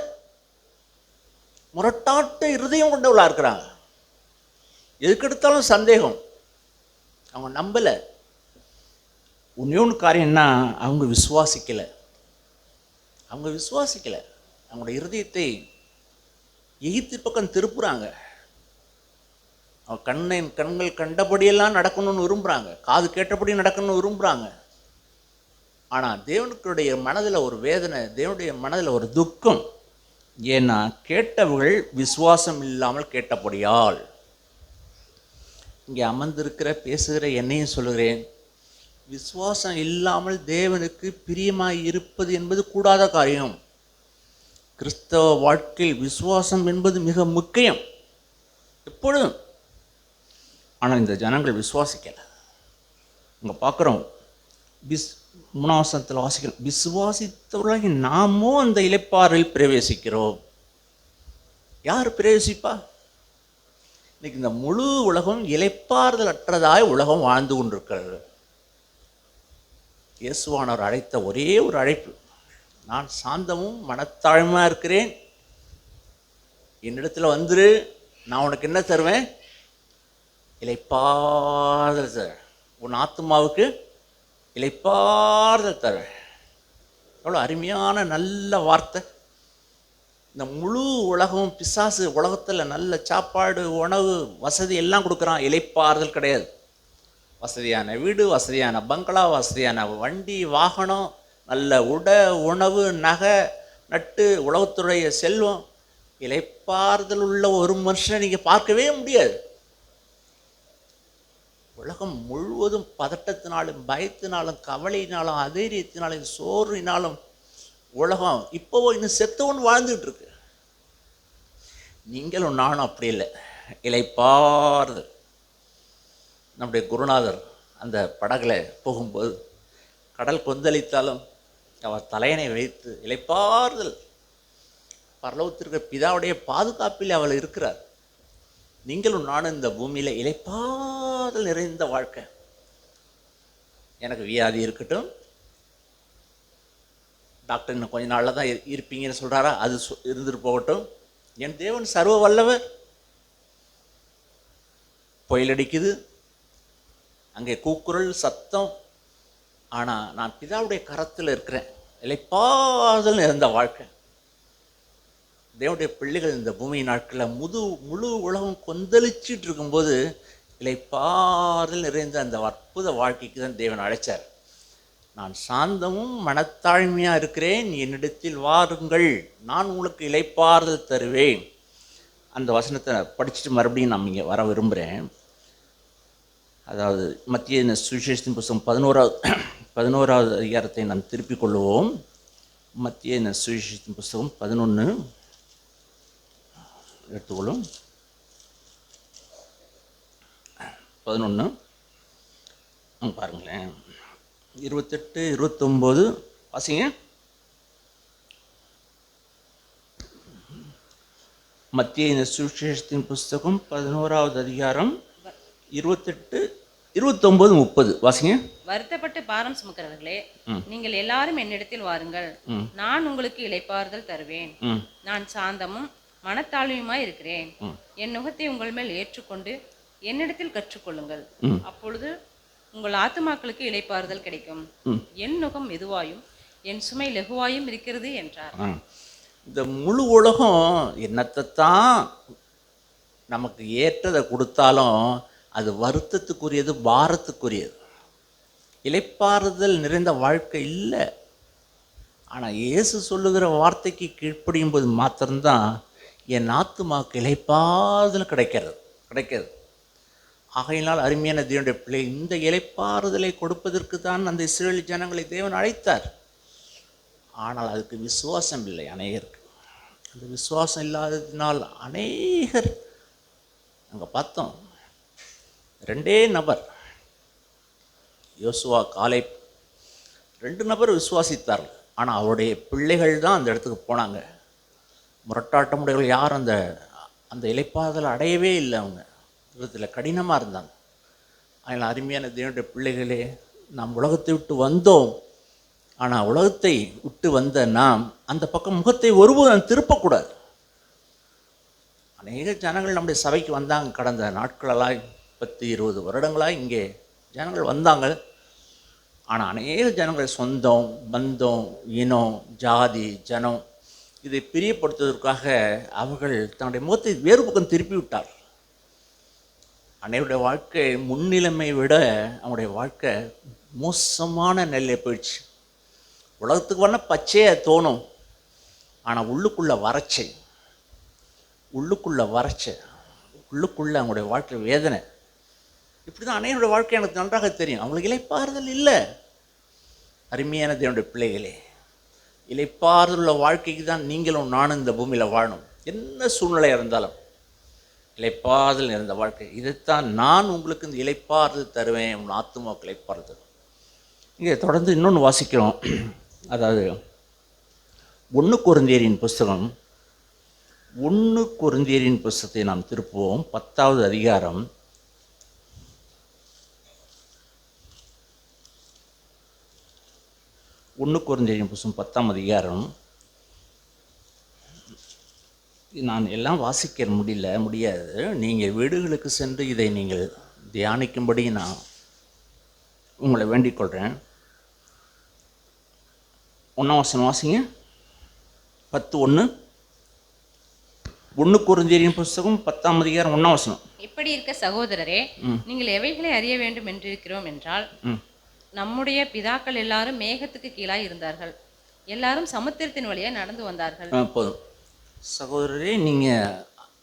முரட்டாட்ட இருதயம் கொண்டவளாக இருக்கிறாங்க. எதுக்கெடுத்தாலும் சந்தேகம், அவங்க நம்பலை. ஒன்று காரியம்னா அவங்க விசுவாசிக்கலை. அவங்களோட இருதயத்தை எகிப்து பக்கம் திருப்புறாங்க. அவங்க கண்கள் கண்டபடியெல்லாம் நடக்கணும்னு விரும்புகிறாங்க, காது கேட்டபடி நடக்கணும்னு விரும்புகிறாங்க. ஆனால் தேவனுடைய மனதில் ஒரு வேதனை, தேவனுடைய மனதில் ஒரு துக்கம். ஏன்னா கேட்டவர்கள் விசுவாசம் இல்லாமல் கேட்டபடியால். இங்கே அமர்ந்திருக்கிற பேசுகிற என்னையும் சொல்லுகிறேன், விசுவாசம் இல்லாமல் தேவனுக்கு பிரியமாய் இருப்பது என்பது கூடாத காரியம். கிறிஸ்தவ வாழ்க்கையில் விசுவாசம் என்பது மிக முக்கியம் எப்பொழுதும். ஆனால் இந்த ஜனங்கள் விசுவாசிக்கலை. இங்கே பார்க்குறோம், 3 வாசிக்கிறோம், விசுவாசித்தவர்களாகி நாமோ அந்த இளைப்பாறில் பிரவேசிக்கிறோம். யார் பிரவேசிப்பா? இன்னைக்கு இந்த முழு உலகம் இளைப்பாறுதல் அற்றதாய் உலகம் வாழ்ந்து கொண்டிருக்கிறது. இயேசுவானவர் அழைத்த ஒரே ஒரு அழைப்பு, நான் சாந்தமும் மனத்தாழ்மையாக இருக்கிறேன், என்னிடத்துல வந்துரு, நான் உனக்கு என்ன தருவேன்? இளைப்பாறுதல் தருவேன், உன் ஆத்மாவுக்கு இளைப்பாறுதல் தருவேன். எவ்வளோ அருமையான நல்ல வார்த்தை. இந்த முழு உலகம் பிசாசு உலகத்தில் நல்ல சாப்பாடு, உணவு, வசதி எல்லாம் கொடுக்குறான், இளைப்பாறுதல் கிடையாது. வசதியான வீடு, வசதியான பங்களா, வசதியான வண்டி வாகனம், நல்ல உணவு, நகை நட்டு, உலகத்துடைய செல்வம், இளைப்பாறுதல் உள்ள ஒரு மனுஷனை நீங்கள் பார்க்கவே முடியாது. உலகம் முழுவதும் பதட்டத்தினாலும், பயத்தினாலும், கவலையினாலும், அதைரியத்தினாலும், சோர்வினாலும் உலகம் இப்போவோ இன்னும் செத்தவன் வாழ்ந்துட்டு இருக்கு. நீங்களும் நானும் அப்படி இல்லை, இளைப்பாறுதல். நம்முடைய குருநாதர் அந்த படகுல போகும்போது கடல் கொந்தளித்தாலும் அவர் தலையணை வைத்து இளைப்பாறுதல், பரலோகத்திற்கு பிதாவுடைய பாதுகாப்பில் அவள் இருக்கிறார். நீங்களும் நானும் இந்த பூமியில் இளைப்பாறுதல் நிறைந்த வாழ்க்கை. எனக்கு வியாதி இருக்கட்டும், டாக்டர் இன்னும் கொஞ்ச நாளில் தான் இருப்பீங்கன்னு சொல்கிறாரா, அது இருந்துட்டு போகட்டும். என் தேவன் சர்வ வல்லவர். புயல் அடிக்குது, அங்கே கூக்குரல் சத்தம், ஆனால் நான் பிதாவுடைய கரத்தில் இருக்கிறேன். இளைப்பாறுதல் நிறைந்த வாழ்க்கை. தேவனுடைய பிள்ளைகள் இந்த பூமி நாட்களில் முழு உலகம் கொந்தளிச்சிட்டு இருக்கும்போது இளைப்பாறுதல் நிறைந்த அந்த அற்புத வாழ்க்கைக்கு தான் தேவன் அழைச்சார். நான் சாந்தமும் மனத்தாழ்மையாக இருக்கிறேன், என்னிடத்தில் வாருங்கள், நான் உங்களுக்கு இளைப்பாறுதல் தருவேன். அந்த வசனத்தை படிச்சுட்டு மறுபடியும் நான் இங்கே வர விரும்புகிறேன். அதாவது மத்திய சுவிசேஷத்தின் புத்தகம் 11வது அதிகாரத்தை நாம் திருப்பிக் கொள்வோம். மத்திய சுவிசேஷத்தின் புத்தகம் 11 எடுத்துக்கொள்ளும். 11 பாருங்களேன், 28, 29 வாசிங்க. மத்திய சுவிசேஷத்தின் புஸ்தகம் 11வது அதிகாரம் 28, 29, 30 வாசிங்க. வருத்தப்பட்டு பாரம் சுமக்கிறவர்களே, நீங்கள் எல்லாரும் என்னிடத்தில் வாருங்கள், நான் உங்களுக்கு இளைப்பாறுதல் தருவேன். நான் சாந்தமும் மனத்தாழ்மையுமாய் இருக்கிறேன். என் நுகத்தை உங்கள் மேல் ஏற்றுக்கொண்டு என்னிடத்தில் கற்றுக்கொள்ளுங்கள், அப்பொழுது உங்கள் ஆத்துமாக்களுக்கு இளைப்பாறுதல் கிடைக்கும். என் நுகம் மெதுவாயும் என் சுமை லகுவாயும் இருக்கிறது என்றார். இந்த முழு உலகம் என்னத்தைத்தான் நமக்கு ஏற்றதை கொடுத்தாலும் அது வருத்தத்துக்குரியது, பாரத்துக்குரியது. இளைப்பாறுதல் நிறைந்த வாழ்க்கை இல்லை. ஆனால் இயேசு சொல்லுகிற வார்த்தைக்கு கீழ்ப்படியும் போது மாத்திரம்தான் என் ஆத்துமாக்கு இளைப்பாறுதல் கிடைக்கிறது. ஆகையினால் அருமையான தேவனுடைய பிள்ளை, இந்த இளைப்பாறுதலை கொடுப்பதற்கு தான் அந்த இஸ்ரவேல் ஜனங்களை தேவன் அழைத்தார். ஆனால் அதுக்கு விசுவாசம் இல்லை அநேகருக்கு. அந்த விசுவாசம் இல்லாததினால் அநேகர் அங்கே பார்த்தோம், 2 நபர், யோசுவா, காலேப், 2 நபர் விசுவாசித்தார்கள். ஆனால் அவருடைய பிள்ளைகள் தான் அந்த இடத்துக்கு போனாங்க. முரட்டாட்டமுடையவர்கள் யாரும் அந்த இளைப்பாறுதலை அடையவே இல்லை. அவங்க விதத்தில் கடினமாக இருந்தாங்க. அதனால் அருமையான தேவனுடைய பிள்ளைகளே, நாம் உலகத்தை விட்டு வந்தோம். ஆனால் உலகத்தை விட்டு வந்த நாம் அந்த பக்கம் முகத்தை ஒருபோதும் திருப்பக்கூடாது. அநேக ஜனங்கள் நம்முடைய சபைக்கு வந்தாங்க. கடந்த நாட்களெல்லாம் 10-20 வருடங்களாக இங்கே ஜனங்கள் வந்தாங்க. ஆனால் அநேக ஜனங்கள் சொந்தம், பந்தம், இனம், ஜாதி, ஜனம் இதை பிரியப்படுத்துவதற்காக அவர்கள் தன்னுடைய முகத்தை வேறு பக்கம் திருப்பி விட்டார். அனைவருடைய வாழ்க்கை முன்னிலைமை விட அவங்களுடைய வாழ்க்கை மோசமான நிலையில் போயிடுச்சு. உலகத்துக்கு வேணா பச்சையாக தோணும், ஆனால் உள்ளுக்குள்ளே வறட்சை, உள்ளுக்குள்ளே அவங்களுடைய வாழ்க்கை வேதனை. இப்படி தான் அனைவருடைய வாழ்க்கை எனக்கு நன்றாக தெரியும். அவங்களுக்கு இளைப்பாறுதல் இல்லை. அருமையான தேவனுடைய பிள்ளைகளே, இளைப்பாறுதல் உள்ள வாழ்க்கைக்கு தான் நீங்களும் நானும் இந்த பூமியில் வாழணும். என்ன சூழ்நிலையாக இருந்தாலும் இளைப்பாறுதல் நிறைந்த வாழ்க்கை. இதைத்தான் நான் உங்களுக்கு இந்த இளைப்பாறுதல் தருவேன், உன் ஆத்துமாவுக்கு இளைப்பாறுதல். இங்கே தொடர்ந்து இன்னொன்று வாசிக்கிறோம். அதாவது 1 கொரிந்தியரின் புஸ்தகம், 1 கொரிந்தியரின் புஸ்தகத்தை நாம் திருப்புவோம். 10வது அதிகாரம் 1 கொரிந்தியரின் புஸ்தகம் 10ஆம் அதிகாரம். நான் எல்லாம் வாசிக்க முடியாது. நீங்கள் வீடுகளுக்கு சென்று இதை நீங்கள் தியானிக்கும்படி நான் உங்களை வேண்டிக் கொள்கிறேன். 1ஆம் வசனம் வாசிங்க. 10:1. 1 கொரிந்தியரின் புஸ்தகம் 10ஆம் அதிகாரம் 1ஆம் வசனம். இப்படி இருக்க சகோதரரே, நீங்கள் எவைகளை அறிய வேண்டும் என்றிருக்கிறோம் என்றால், நம்முடைய பிதாக்கள் எல்லாரும் மேகத்துக்கு கீழாய் இருந்தார்கள், எல்லாரும் சமுத்திரத்தின் வழியாக நடந்து வந்தார்கள். போதும் சகோதரரே, நீங்கள்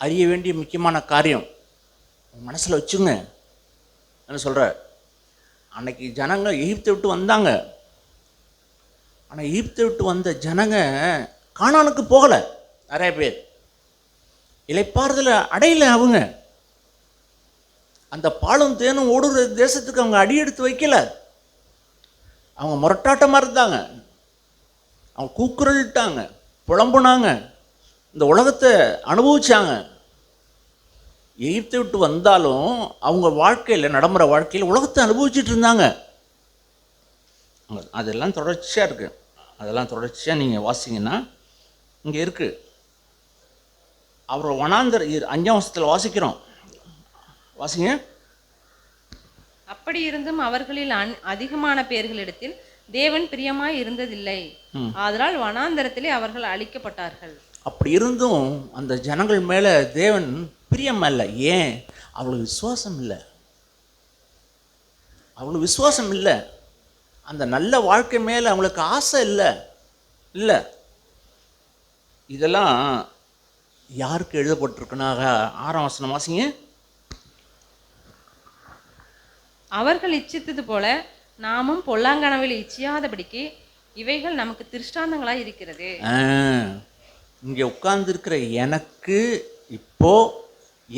அறிய வேண்டிய முக்கியமான காரியம் மனசில் வச்சுங்க. என்ன சொல்கிற, அன்னைக்கு ஜனங்க எகிப்தை விட்டு வந்தாங்க. ஆனால் எகிப்தை விட்டு வந்த ஜனங்க கானானுக்கு போகலை. நிறைய பேர் இளைப்பாறுதலை அடையலை. அவங்க அந்த பாலும் தேனும் ஓடுற தேசத்துக்கு அவங்க அடி எடுத்து வைக்கல. அவங்க முரட்டாட்டமாக இருந்தாங்க, அவங்க கூக்குரலிட்டாங்க, புலம்புனாங்க, இந்த உலகத்தை அனுபவிச்சாங்க. எகிப்தை விட்டு வந்தாலும் அவங்க வாழ்க்கையில், நடைமுறை வாழ்க்கையில் உலகத்தை அனுபவிச்சுட்டு இருந்தாங்க. அதெல்லாம் தொடர்ச்சியாக இருக்குது. அதெல்லாம் தொடர்ச்சியாக நீங்கள் வாசிங்கன்னா இங்கே இருக்குது. அவர் வனாந்தர் 5ஆம் வசனத்தில் வாசிக்கிறோம். வாசிங்க. அப்படி இருந்தும் அவர்களில் அதிகமான பேர்களிடத்தில் தேவன் பிரியமாய் இருந்ததில்லை, ஆதலால் வனாந்தரத்திலே அவர்கள் அழிக்கப்பட்டார்கள். அப்படி இருந்தும் அந்த ஜனங்கள் மேலே தேவன் பிரியம் இல்லை. ஏன்? அவளுக்கு விசுவாசம் இல்லை. அந்த நல்ல வாழ்க்கை மேலே அவங்களுக்கு ஆசை இல்லை. இதெல்லாம் யாருக்கு எழுதப்பட்டிருக்குன்னா 6ஆம் வசனம் வாசிங்க. அவர்கள் இச்சித்தது போல நாமும் பொல்லாங்கனவில் இச்சியாதபடிக்கு இவைகள் நமக்கு திருஷ்டாந்தங்களாய் இருக்கிறது. இங்கே உட்கார்ந்துருக்கிற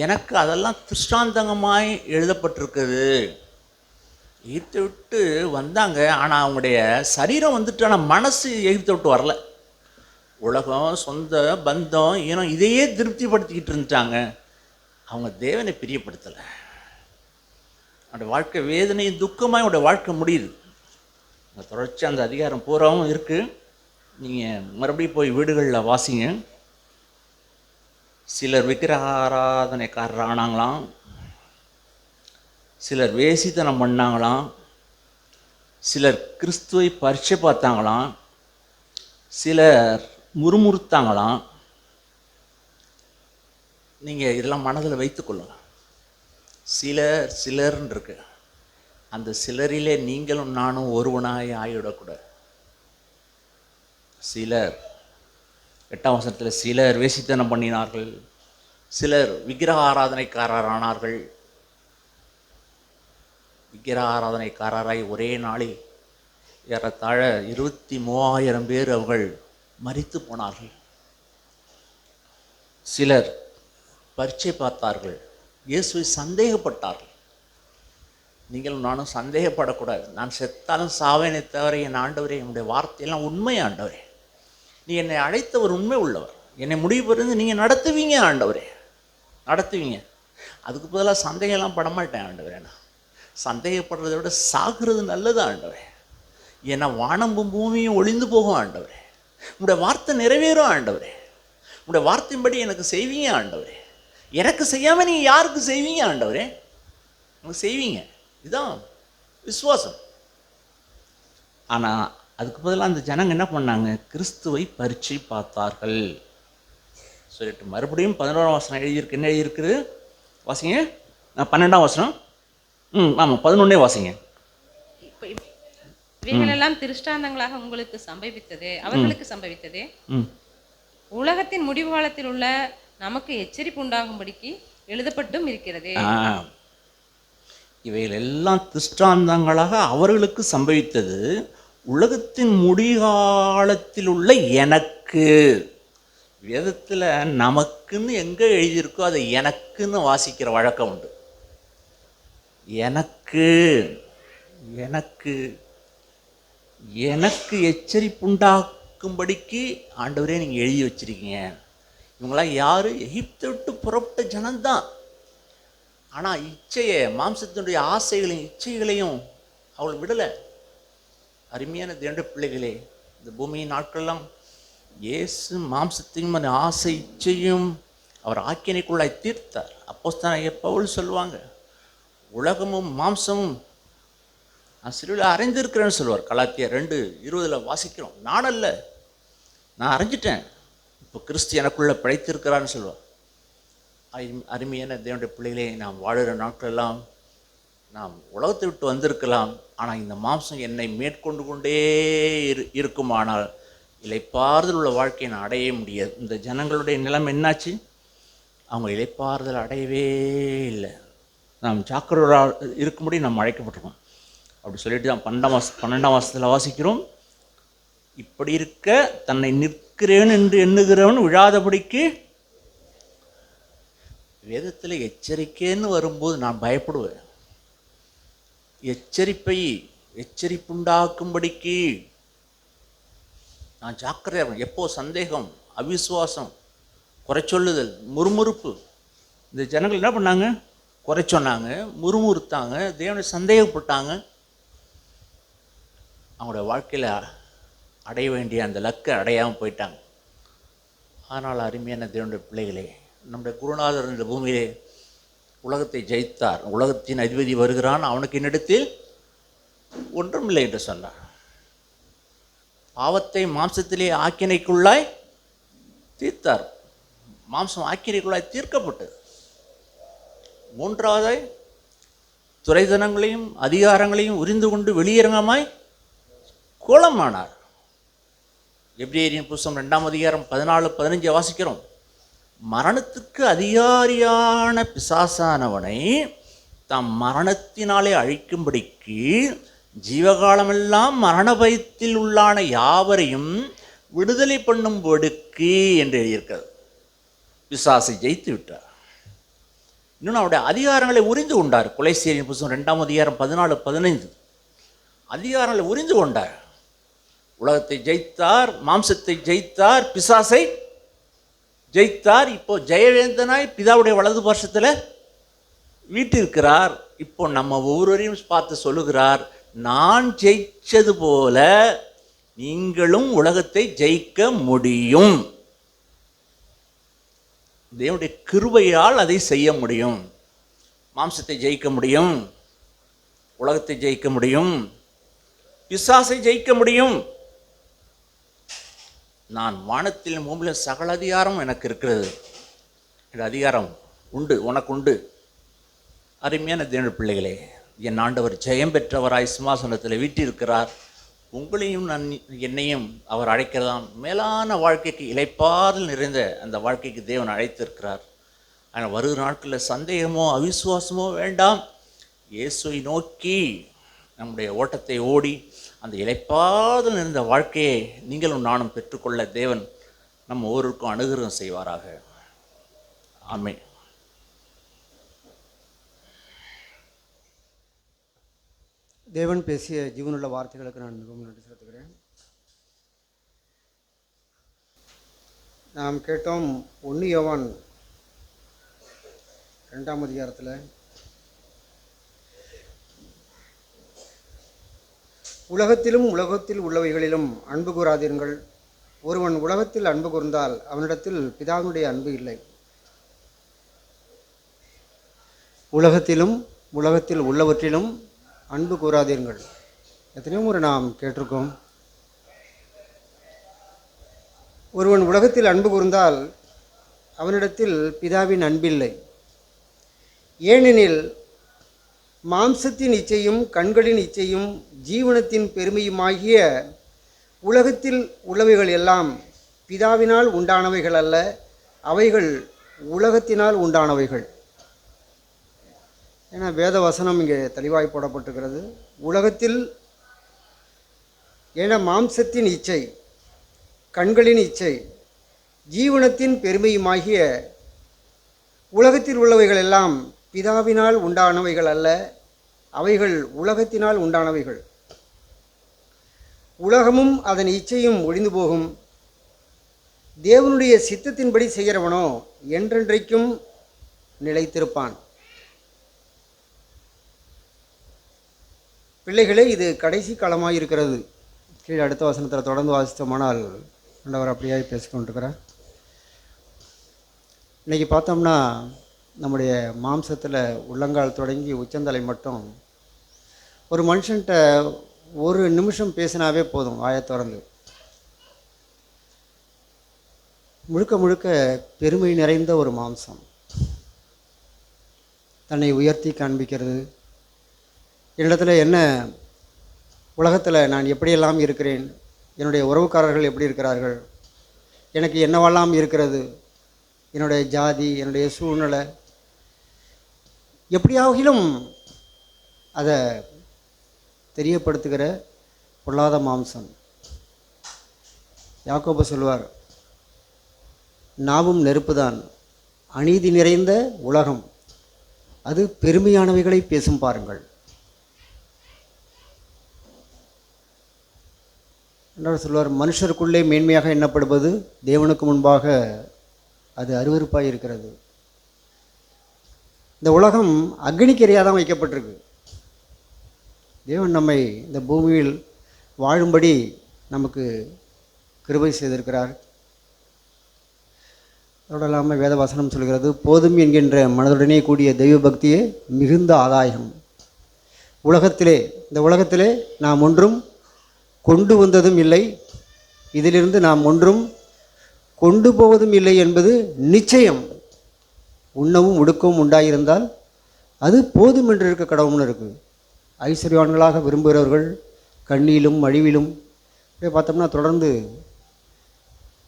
எனக்கு அதெல்லாம் திருஷ்டாந்தங்கமாய் எழுதப்பட்டிருக்குது. எகிப்தை விட்டு வந்தாங்க, ஆனால் அவங்களுடைய சரீரம் வந்துட்டு, ஆனால் மனசு எகிப்தை விட்டு வரல. உலகம், சொந்த பந்தம், ஏன்னா இதையே திருப்திப்படுத்திக்கிட்டு இருந்துட்டாங்க. அவங்க தேவனை பிரியப்படுத்தலை. அவனுடைய வாழ்க்கை வேதனையும் துக்கமாக அவனுடைய வாழ்க்கை முடியுது. அந்த தொடர்ச்சி அந்த அதிகாரம் பூராவும் இருக்குது. நீங்கள் மறுபடியும் போய் வீடுகளில் வாசிங்க. சிலர் விக்கிரக ஆராதனைக்காரர் ஆனாங்களாம், சிலர் வேசித்தனம் பண்ணாங்களாம், சிலர் கிறிஸ்துவை பரீட்சை பார்த்தாங்களாம், சிலர் முறுமுறுத்தாங்களாம். நீங்கள் இதெல்லாம் மனதில் வைத்துக்கொள்ளுங்க. சிலர்ன்னு இருக்கு. அந்த சிலரிலே நீங்களும் நானும் ஒருவனாய் ஆகிவிடக்கூடாது. சிலர் 8ஆம் வசனத்தில் சிலர் வேசித்தனம் பண்ணினார்கள், சிலர் விக்கிரக ஆராதனைக்காரரானார்கள். விக்கிரக ஆராதனைக்காரராய் ஒரே நாளில் ஏறத்தாழ 23,000 பேர் அவர்கள் மரித்து போனார்கள். சிலர் பரீட்சை பார்த்தார்கள், இயேசுவை சந்தேகப்பட்டார்கள். நீங்களும் நானும் சந்தேகப்படக்கூடாது. நான் செத்தாலும் சாவேனே தவிர என் ஆண்டவரே, என்னுடைய வார்த்தையெல்லாம் உண்மை ஆண்டவரே, நீ என்னை அழைத்தவர் உண்மை உள்ளவர், என்னை முடிவு பெருந்து நீங்கள் நடத்துவீங்க ஆண்டவரே, நடத்துவீங்க. அதுக்கு பதிலாக சந்தேகம்லாம் படமாட்டேன் ஆண்டவரே. நான் சந்தேகப்படுறதை விட சாகிறது நல்லது ஆண்டவரே. ஏன்னா வானமும் பூமியும் ஒளிந்து போகும் ஆண்டவரே, உங்களுடைய வார்த்தை நிறைவேறும் ஆண்டவரே, உங்களுடைய வார்த்தையின்படி எனக்கு செய்வீங்க ஆண்டவரே. எனக்கு செய்யாமல் நீங்கள் யாருக்கு செய்வீங்க ஆண்டவரே? உங்களுக்கு செய்வீங்க. இதுதான் விசுவாசம். ஆனால் அதுக்கு பதிலாக அந்த ஜனங்க என்ன பண்ணாங்க? கிறிஸ்துவை பரீட்சை பார்த்தார்கள் சொல்லிட்டு மறுபடியும் 11ஆம் வசனம் எழுதியிருக்கு. என்ன எழுதியிருக்குது வாசிங்க. 12ஆம் வசனம். ஆமாம், 11 வாசிங்க. இவைகளெல்லாம் திருஷ்டாந்தங்களாக உங்களுக்கு சம்பவித்தது, அவர்களுக்கு சம்பவித்தது. உலகத்தின் முடிவு காலத்தில் உள்ள நமக்கு எச்சரிப்பு உண்டாகும்படிக்கு எழுதப்பட்டும் இருக்கிறது. இவைகள் எல்லாம் திருஷ்டாந்தங்களாக அவர்களுக்கு சம்பவித்தது, உலகத்தின் முடிகாலத்தில் உள்ள எனக்கு. வேதத்தில் நமக்குன்னு எங்கே எழுதியிருக்கோ அதை எனக்குன்னு வாசிக்கிற வழக்கம் உண்டு. எனக்கு எனக்கு எனக்கு எச்சரிப்புண்டாக்கும்படிக்கு ஆண்டவரே நீங்கள் எழுதி வச்சிருக்கீங்க. இவங்களாம் யார்? எகிப்தை விட்டு புறப்பட்ட ஜனந்தான். ஆனால் இச்சையை, மாம்சத்தினுடைய ஆசைகளையும் இச்சைகளையும் அவள் விடலை. அருமையான தேவனுடைய பிள்ளைகளே, இந்த பூமியின் நாட்கள்லாம் இயேசு மாம்சத்தையும் அந்த ஆசை இச்சையும் அவர் ஆக்கினைக்குள்ளாய் தீர்த்தார். அப்போஸ்தலனாகிய பவுல் சொல்லுவாங்க, உலகமும் மாம்சமும் நான் சிலுவையில் அறைந்திருக்கிறேன்னு சொல்லுவார். கலாத்தியர் 2:20 வாசிக்கிறோம். நான் அல்ல, நான் அறைஞ்சிட்டேன், இப்போ கிறிஸ்து எனக்குள்ளே பிழைத்திருக்கிறான்னு சொல்லுவார். அருமையான தேவனுடைய பிள்ளைகளே, நாம் வாழுகிற நாட்களெல்லாம் நாம் உலகத்தை விட்டு வந்திருக்கலாம், ஆனால் இந்த மாம்சம் என்னை மேற்கொண்டு கொண்டே இருக்குமானால் இளைப்பாறுதல் உள்ள வாழ்க்கையை நான் அடைய முடியாது. இந்த ஜனங்களுடைய நிலைமை என்னாச்சு? அவங்க இளைப்பாறுதல் அடையவே இல்லை. நாம் ஜாக்கிரதையாக இருக்கும்படி நாம் அழைக்கப்பட்டிருக்கோம். அப்படி சொல்லிட்டு தான் 12ஆம் வசனத்தில் வாசிக்கிறோம். இப்படி இருக்க தன்னை நிற்கிறேன் என்று எண்ணுகிறவன் விழாதபடிக்கு. வேதத்தில் எச்சரிக்கைன்னு வரும்போது நான் பயப்படுவேன். எச்சரிப்புண்டாக்கும்படிக்கு நான் ஜாக்கிரதையாக. எப்போ சந்தேகம், அவிசுவாசம், குறைச்சொல்லுதல், முறுமுறுப்பு. இந்த ஜனங்கள் என்ன பண்ணாங்க? குறை சொன்னாங்க, முறுமுறுத்தாங்க, தேவனை சந்தேகப்பட்டாங்க. அவங்களோட வாழ்க்கையில் அடைய வேண்டிய அந்த லக்கை அடையாமல் போயிட்டாங்க. ஆனால் அருமையான தேவனுடைய பிள்ளைகளே, நம்முடைய குருநாதர் இந்த பூமியிலே உலகத்தை ஜெயித்தார். உலகத்தின் அதிபதி வருகிறான், அவனுக்கு என்னிடத்தில் ஒன்றுமில்லை என்று சொன்னார். பாவத்தை மாம்சத்திலே ஆக்கினைக்குள்ளாய் தீர்த்தார். மாம்சம் ஆக்கினைக்குள்ளாய் தீர்க்கப்பட்டது. மூன்றாவதாய் துரைதனங்களையும் அதிகாரங்களையும் உரிந்து கொண்டு வெளியரங்கமாய் கோலமானார். எபிரேயரின் புஸ்தகம் 2ஆம் அதிகாரம் 14-15 வாசிக்கிறோம். மரணத்துக்கு அதிகாரியான பிசாசானவனை தாம் மரணத்தினாலே அழிக்கும்படிக்கு ஜீவகாலமெல்லாம் மரண பயத்தில் உள்ளான யாவரையும் விடுதலை பண்ணும்படிக்கு என்று எழுதியிருக்கிறது. பிசாசை ஜெயித்து விட்டார். இன்னொன்று அவருடைய அதிகாரங்களை உறிந்து கொண்டார். கொலைசீரின் புத்தகம் 2ஆம் அதிகாரம் 14-15 அதிகாரங்களை உறிந்து கொண்டார். உலகத்தை ஜெயித்தார், மாம்சத்தை ஜெயித்தார், பிசாசை ஜெயித்தார். இப்போ ஜெயவேந்தனாய் பிதாவுடைய வலது பார்சத்தில் வீட்டிருக்கிறார். இப்போ நம்ம ஒவ்வொருவரையும் பார்த்து சொல்லுகிறார், நான் ஜெயிச்சது போல நீங்களும் உலகத்தை ஜெயிக்க முடியும். தேவனுடைய கிருபையால் அதை செய்ய முடியும். மாம்சத்தை ஜெயிக்க முடியும், உலகத்தை ஜெயிக்க முடியும், பிசாசை ஜெயிக்க முடியும். நான் வானத்தில் பூமியில் சகல அதிகாரம் எனக்கு இருக்கிறது. இந்த அதிகாரம் உண்டு, உனக்கு உண்டு. அருமையான தேவனுடைய பிள்ளைகளே, என் ஆண்டவர் ஜெயம் பெற்றவராய் சிம்மாசனத்தில் வீட்டிருக்கிறார். உங்களையும் என்னையும் அவர் அழைக்கிறதாம் மேலான வாழ்க்கைக்கு, இளைப்பாறுதல் நிறைந்த அந்த வாழ்க்கைக்கு தேவன் அழைத்திருக்கிறார். ஆனால் வருகிற நாட்களில் சந்தேகமோ அவிசுவாசமோ வேண்டாம். இயேசுவை நோக்கி நம்முடைய ஓட்டத்தை ஓடி அந்த இளைப்பாறுதல் நிறைந்த வாழ்க்கையை நீங்களும் நானும் பெற்றுக்கொள்ள தேவன் நம்ம ஒவ்வொருவருக்கும் அனுகிரகம் செய்வாராக. ஆமென். தேவன் பேசிய ஜீவனுள்ள வார்த்தைகளுக்கு நான் மிகவும் நன்றி செலுத்துகிறேன். நாம் கேட்டோம் 1 யோவான் 2ஆம் அதிகாரத்தில் உலகத்திலும் உலகத்தில் உள்ளவைகளிலும் அன்பு கூறாதீர்கள். ஒருவன் உலகத்தில் அன்பு கூர்ந்தால் அவனிடத்தில் பிதாவினுடைய அன்பு இல்லை. உலகத்திலும் உலகத்தில் உள்ளவற்றிலும் அன்பு கூறாதீர்கள். எத்தனையோ முறை நாம் கேட்டிருக்கோம். ஒருவன் உலகத்தில் அன்பு கூர்ந்தால் அவனிடத்தில் பிதாவின் அன்பில்லை. ஏனெனில் மாம்சத்தின் இச்சையும் கண்களின் இச்சையும் ஜீவனத்தின் பெருமையுமாகிய உலகத்தில் உள்ளவைகள் எல்லாம் பிதாவினால் உண்டானவைகள் அல்ல, அவைகள் உலகத்தினால் உண்டானவைகள். ஏன்னா வேத வசனம் இங்கே தெளிவாய் போடப்பட்டிருக்கிறது. உலகத்தில் ஏன்னா மாம்சத்தின் இச்சை, கண்களின் இச்சை, ஜீவனத்தின் பெருமையுமாகிய உலகத்தில் உள்ளவைகள் எல்லாம் பிதாவினால் உண்டானவைகள் அல்ல, அவைகள் உலகத்தினால் உண்டானவைகள். உலகமும் அதன் இச்சையும் ஒழிந்து போகும். தேவனுடைய சித்தத்தின்படி செய்கிறவனோ என்றென்றைக்கும் நிலைத்திருப்பான். பிள்ளைகளே, இது கடைசி காலமாக இருக்கிறது. கீழே அடுத்த வசனத்தில் தொடர்ந்து வாசித்தோமானால் ஆண்டவர் அப்படியே பேசிக்கொண்டிருக்கிறார். இன்றைக்கி பார்த்தோம்னா நம்முடைய மாம்சத்தில் உள்ளங்கால் தொடங்கி உச்சந்தலை மட்டும் ஒரு மனுஷன்கிட்ட ஒரு நிமிஷம் பேசினாவே போதும், வாயை திறந்து. முழுக்க முழுக்க பெருமை நிறைந்த ஒரு மாம்சம். தன்னை உயர்த்தி காண்பிக்கிறது. என்னிடத்தில் என்ன, உலகத்தில் நான் எப்படியெல்லாம் இருக்கிறேன், என்னுடைய உறவுக்காரர்கள் எப்படி இருக்கிறார்கள், எனக்கு என்னவெல்லாம் இருக்கிறது, என்னுடைய ஜாதி, என்னுடைய சூழ்நிலை, எப்படியாகிலும் அதை தெரியப்படுத்துகிற பொல்லாத மாம்சம். யாக்கோபு சொல்வார், நாவும் நெருப்புதான், அநீதி நிறைந்த உலகம், அது பெருமையானவைகளை பேசும் பாருங்கள். என்றால் சொல்வார், மனுஷருக்குள்ளே மேன்மையாக எண்ணப்படுவது தேவனுக்கு முன்பாக அது அருவருப்பாக இருக்கிறது. இந்த உலகம் அக்னிக்கரையாக தான் வைக்கப்பட்டிருக்கு. தேவன் நம்மை இந்த பூமியில் வாழும்படி நமக்கு கிருபை செய்திருக்கிறார். அதோடு இல்லாமல் வேதவசனம் சொல்கிறது, போதும் என்கின்ற மனதுடனே கூடிய தெய்வ பக்தியே மிகுந்த ஆதாயம். இந்த உலகத்திலே நாம் ஒன்றும் கொண்டு வந்ததும் இல்லை, இதிலிருந்து நாம் ஒன்றும் கொண்டு போவதும் இல்லை என்பது நிச்சயம். உண்ணவும் உடுக்கவும் உண்டாயிருந்தால் அது போதும் என்று இருக்க கடவுள்னு இருக்குது. ஐஸ்வர்யவான்களாக விரும்புகிறவர்கள் கண்ணியிலும் அழிவிலும் இப்படியே பார்த்தோம்னா தொடர்ந்து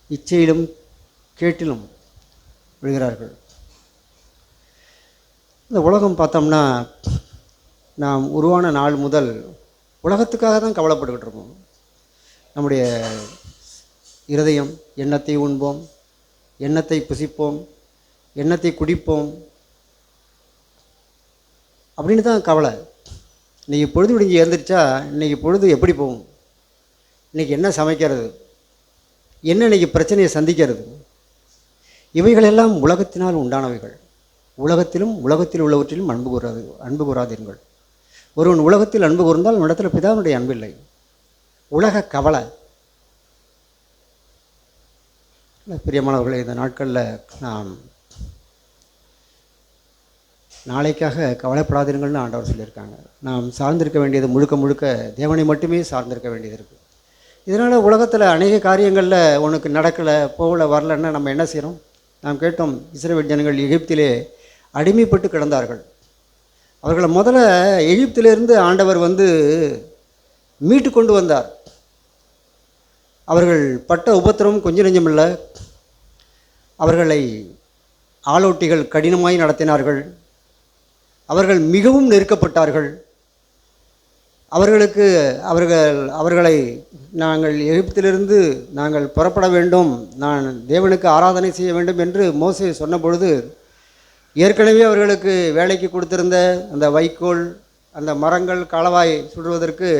இச்சையிலும் கேட்டிலும் விழுகிறார்கள். இந்த உலகம் பார்த்தோம்னா நாம் உருவான நாள் முதல் உலகத்துக்காக தான் கவலைப்பட்டுக்கிட்டு இருக்கோம். நம்முடைய இருதயம், எண்ணத்தை உண்போம், எண்ணத்தை புசிப்போம், எண்ணத்தை குடிப்போம், அப்படின்னு தான் கவலை. இன்றைக்கி பொழுது விடிஞ்சு எழுந்திரிச்சா இன்றைக்கி பொழுது எப்படி போகும், இன்றைக்கி என்ன சமைக்கிறது, என்ன இன்றைக்கி பிரச்சனையை சந்திக்கிறது, இவைகளெல்லாம் உலகத்தினால் உண்டானவைகள். உலகத்திலும் உலகத்தில் உள்ளவற்றிலும் அன்பு கூறாதீர்கள். ஒருவன் உலகத்தில் அன்பு கூர்ந்தால் இடத்துல பிதாவுடைய அன்பில்லை. உலக கவலை. பிரியமானவர்களே, இந்த நாட்களில் நாம் நாளைக்காக கவலைப்படாதீர்கள்னு ஆண்டவர் சொல்லியிருக்காங்க. நாம் சார்ந்திருக்க வேண்டியது முழுக்க முழுக்க தேவனை மட்டுமே சார்ந்திருக்க வேண்டியது இருக்குது. இதனால் உலகத்தில் அநேக காரியங்களில் உனக்கு நடக்கலை, போகலை, வரலன்னா நம்ம என்ன செய்கிறோம்? நாம் கேட்டோம், இஸ்ரவேல் ஜனங்கள் எகிப்திலே அடிமைப்பட்டு கிடந்தார்கள். அவர்களை முதல்ல எகிப்திலிருந்து ஆண்டவர் மீட்டு கொண்டு வந்தார். அவர்கள் பட்ட உபத்திரவம் கொஞ்சம் நெஞ்சமில்லை. அவர்களை ஆளோட்டிகள் கடினமாய் நடத்தினார்கள். அவர்கள் மிகவும் நெருக்கப்பட்டார்கள். அவர்களை நாங்கள் எகிப்திலிருந்து நாங்கள் புறப்பட வேண்டும், நான் தேவனுக்கு ஆராதனை செய்ய வேண்டும் என்று மோசே சொன்ன பொழுது, ஏற்கனவே அவர்களுக்கு வேலைக்கு கொடுத்திருந்த அந்த வைக்கோல், அந்த மரங்கள், காலவாய் சுடுவதற்கு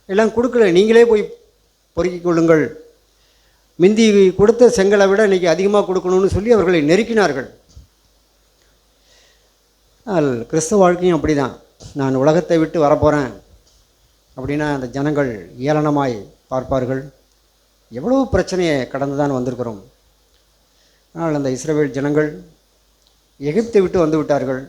எல்லாம் கொடுக்கல, நீங்களே போய் பொறுக்கிக் கொள்ளுங்கள், மிந்தி கொடுத்த செங்கலை விட இன்றைக்கி அதிகமாக கொடுக்கணும்னு சொல்லி அவர்களை நெருக்கினார்கள். கிறிஸ்தவ வாழ்க்கையும் அப்படி தான். நான் உலகத்தை விட்டு வரப்போகிறேன் அப்படின்னா அந்த ஜனங்கள் ஏளனமாய் பார்ப்பார்கள். எவ்வளோ பிரச்சனையை கடந்து தான் வந்திருக்கிறோம். ஆனால் அந்த இஸ்ரவேல் ஜனங்கள் எகிப்தை விட்டு வந்து விட்டார்கள்.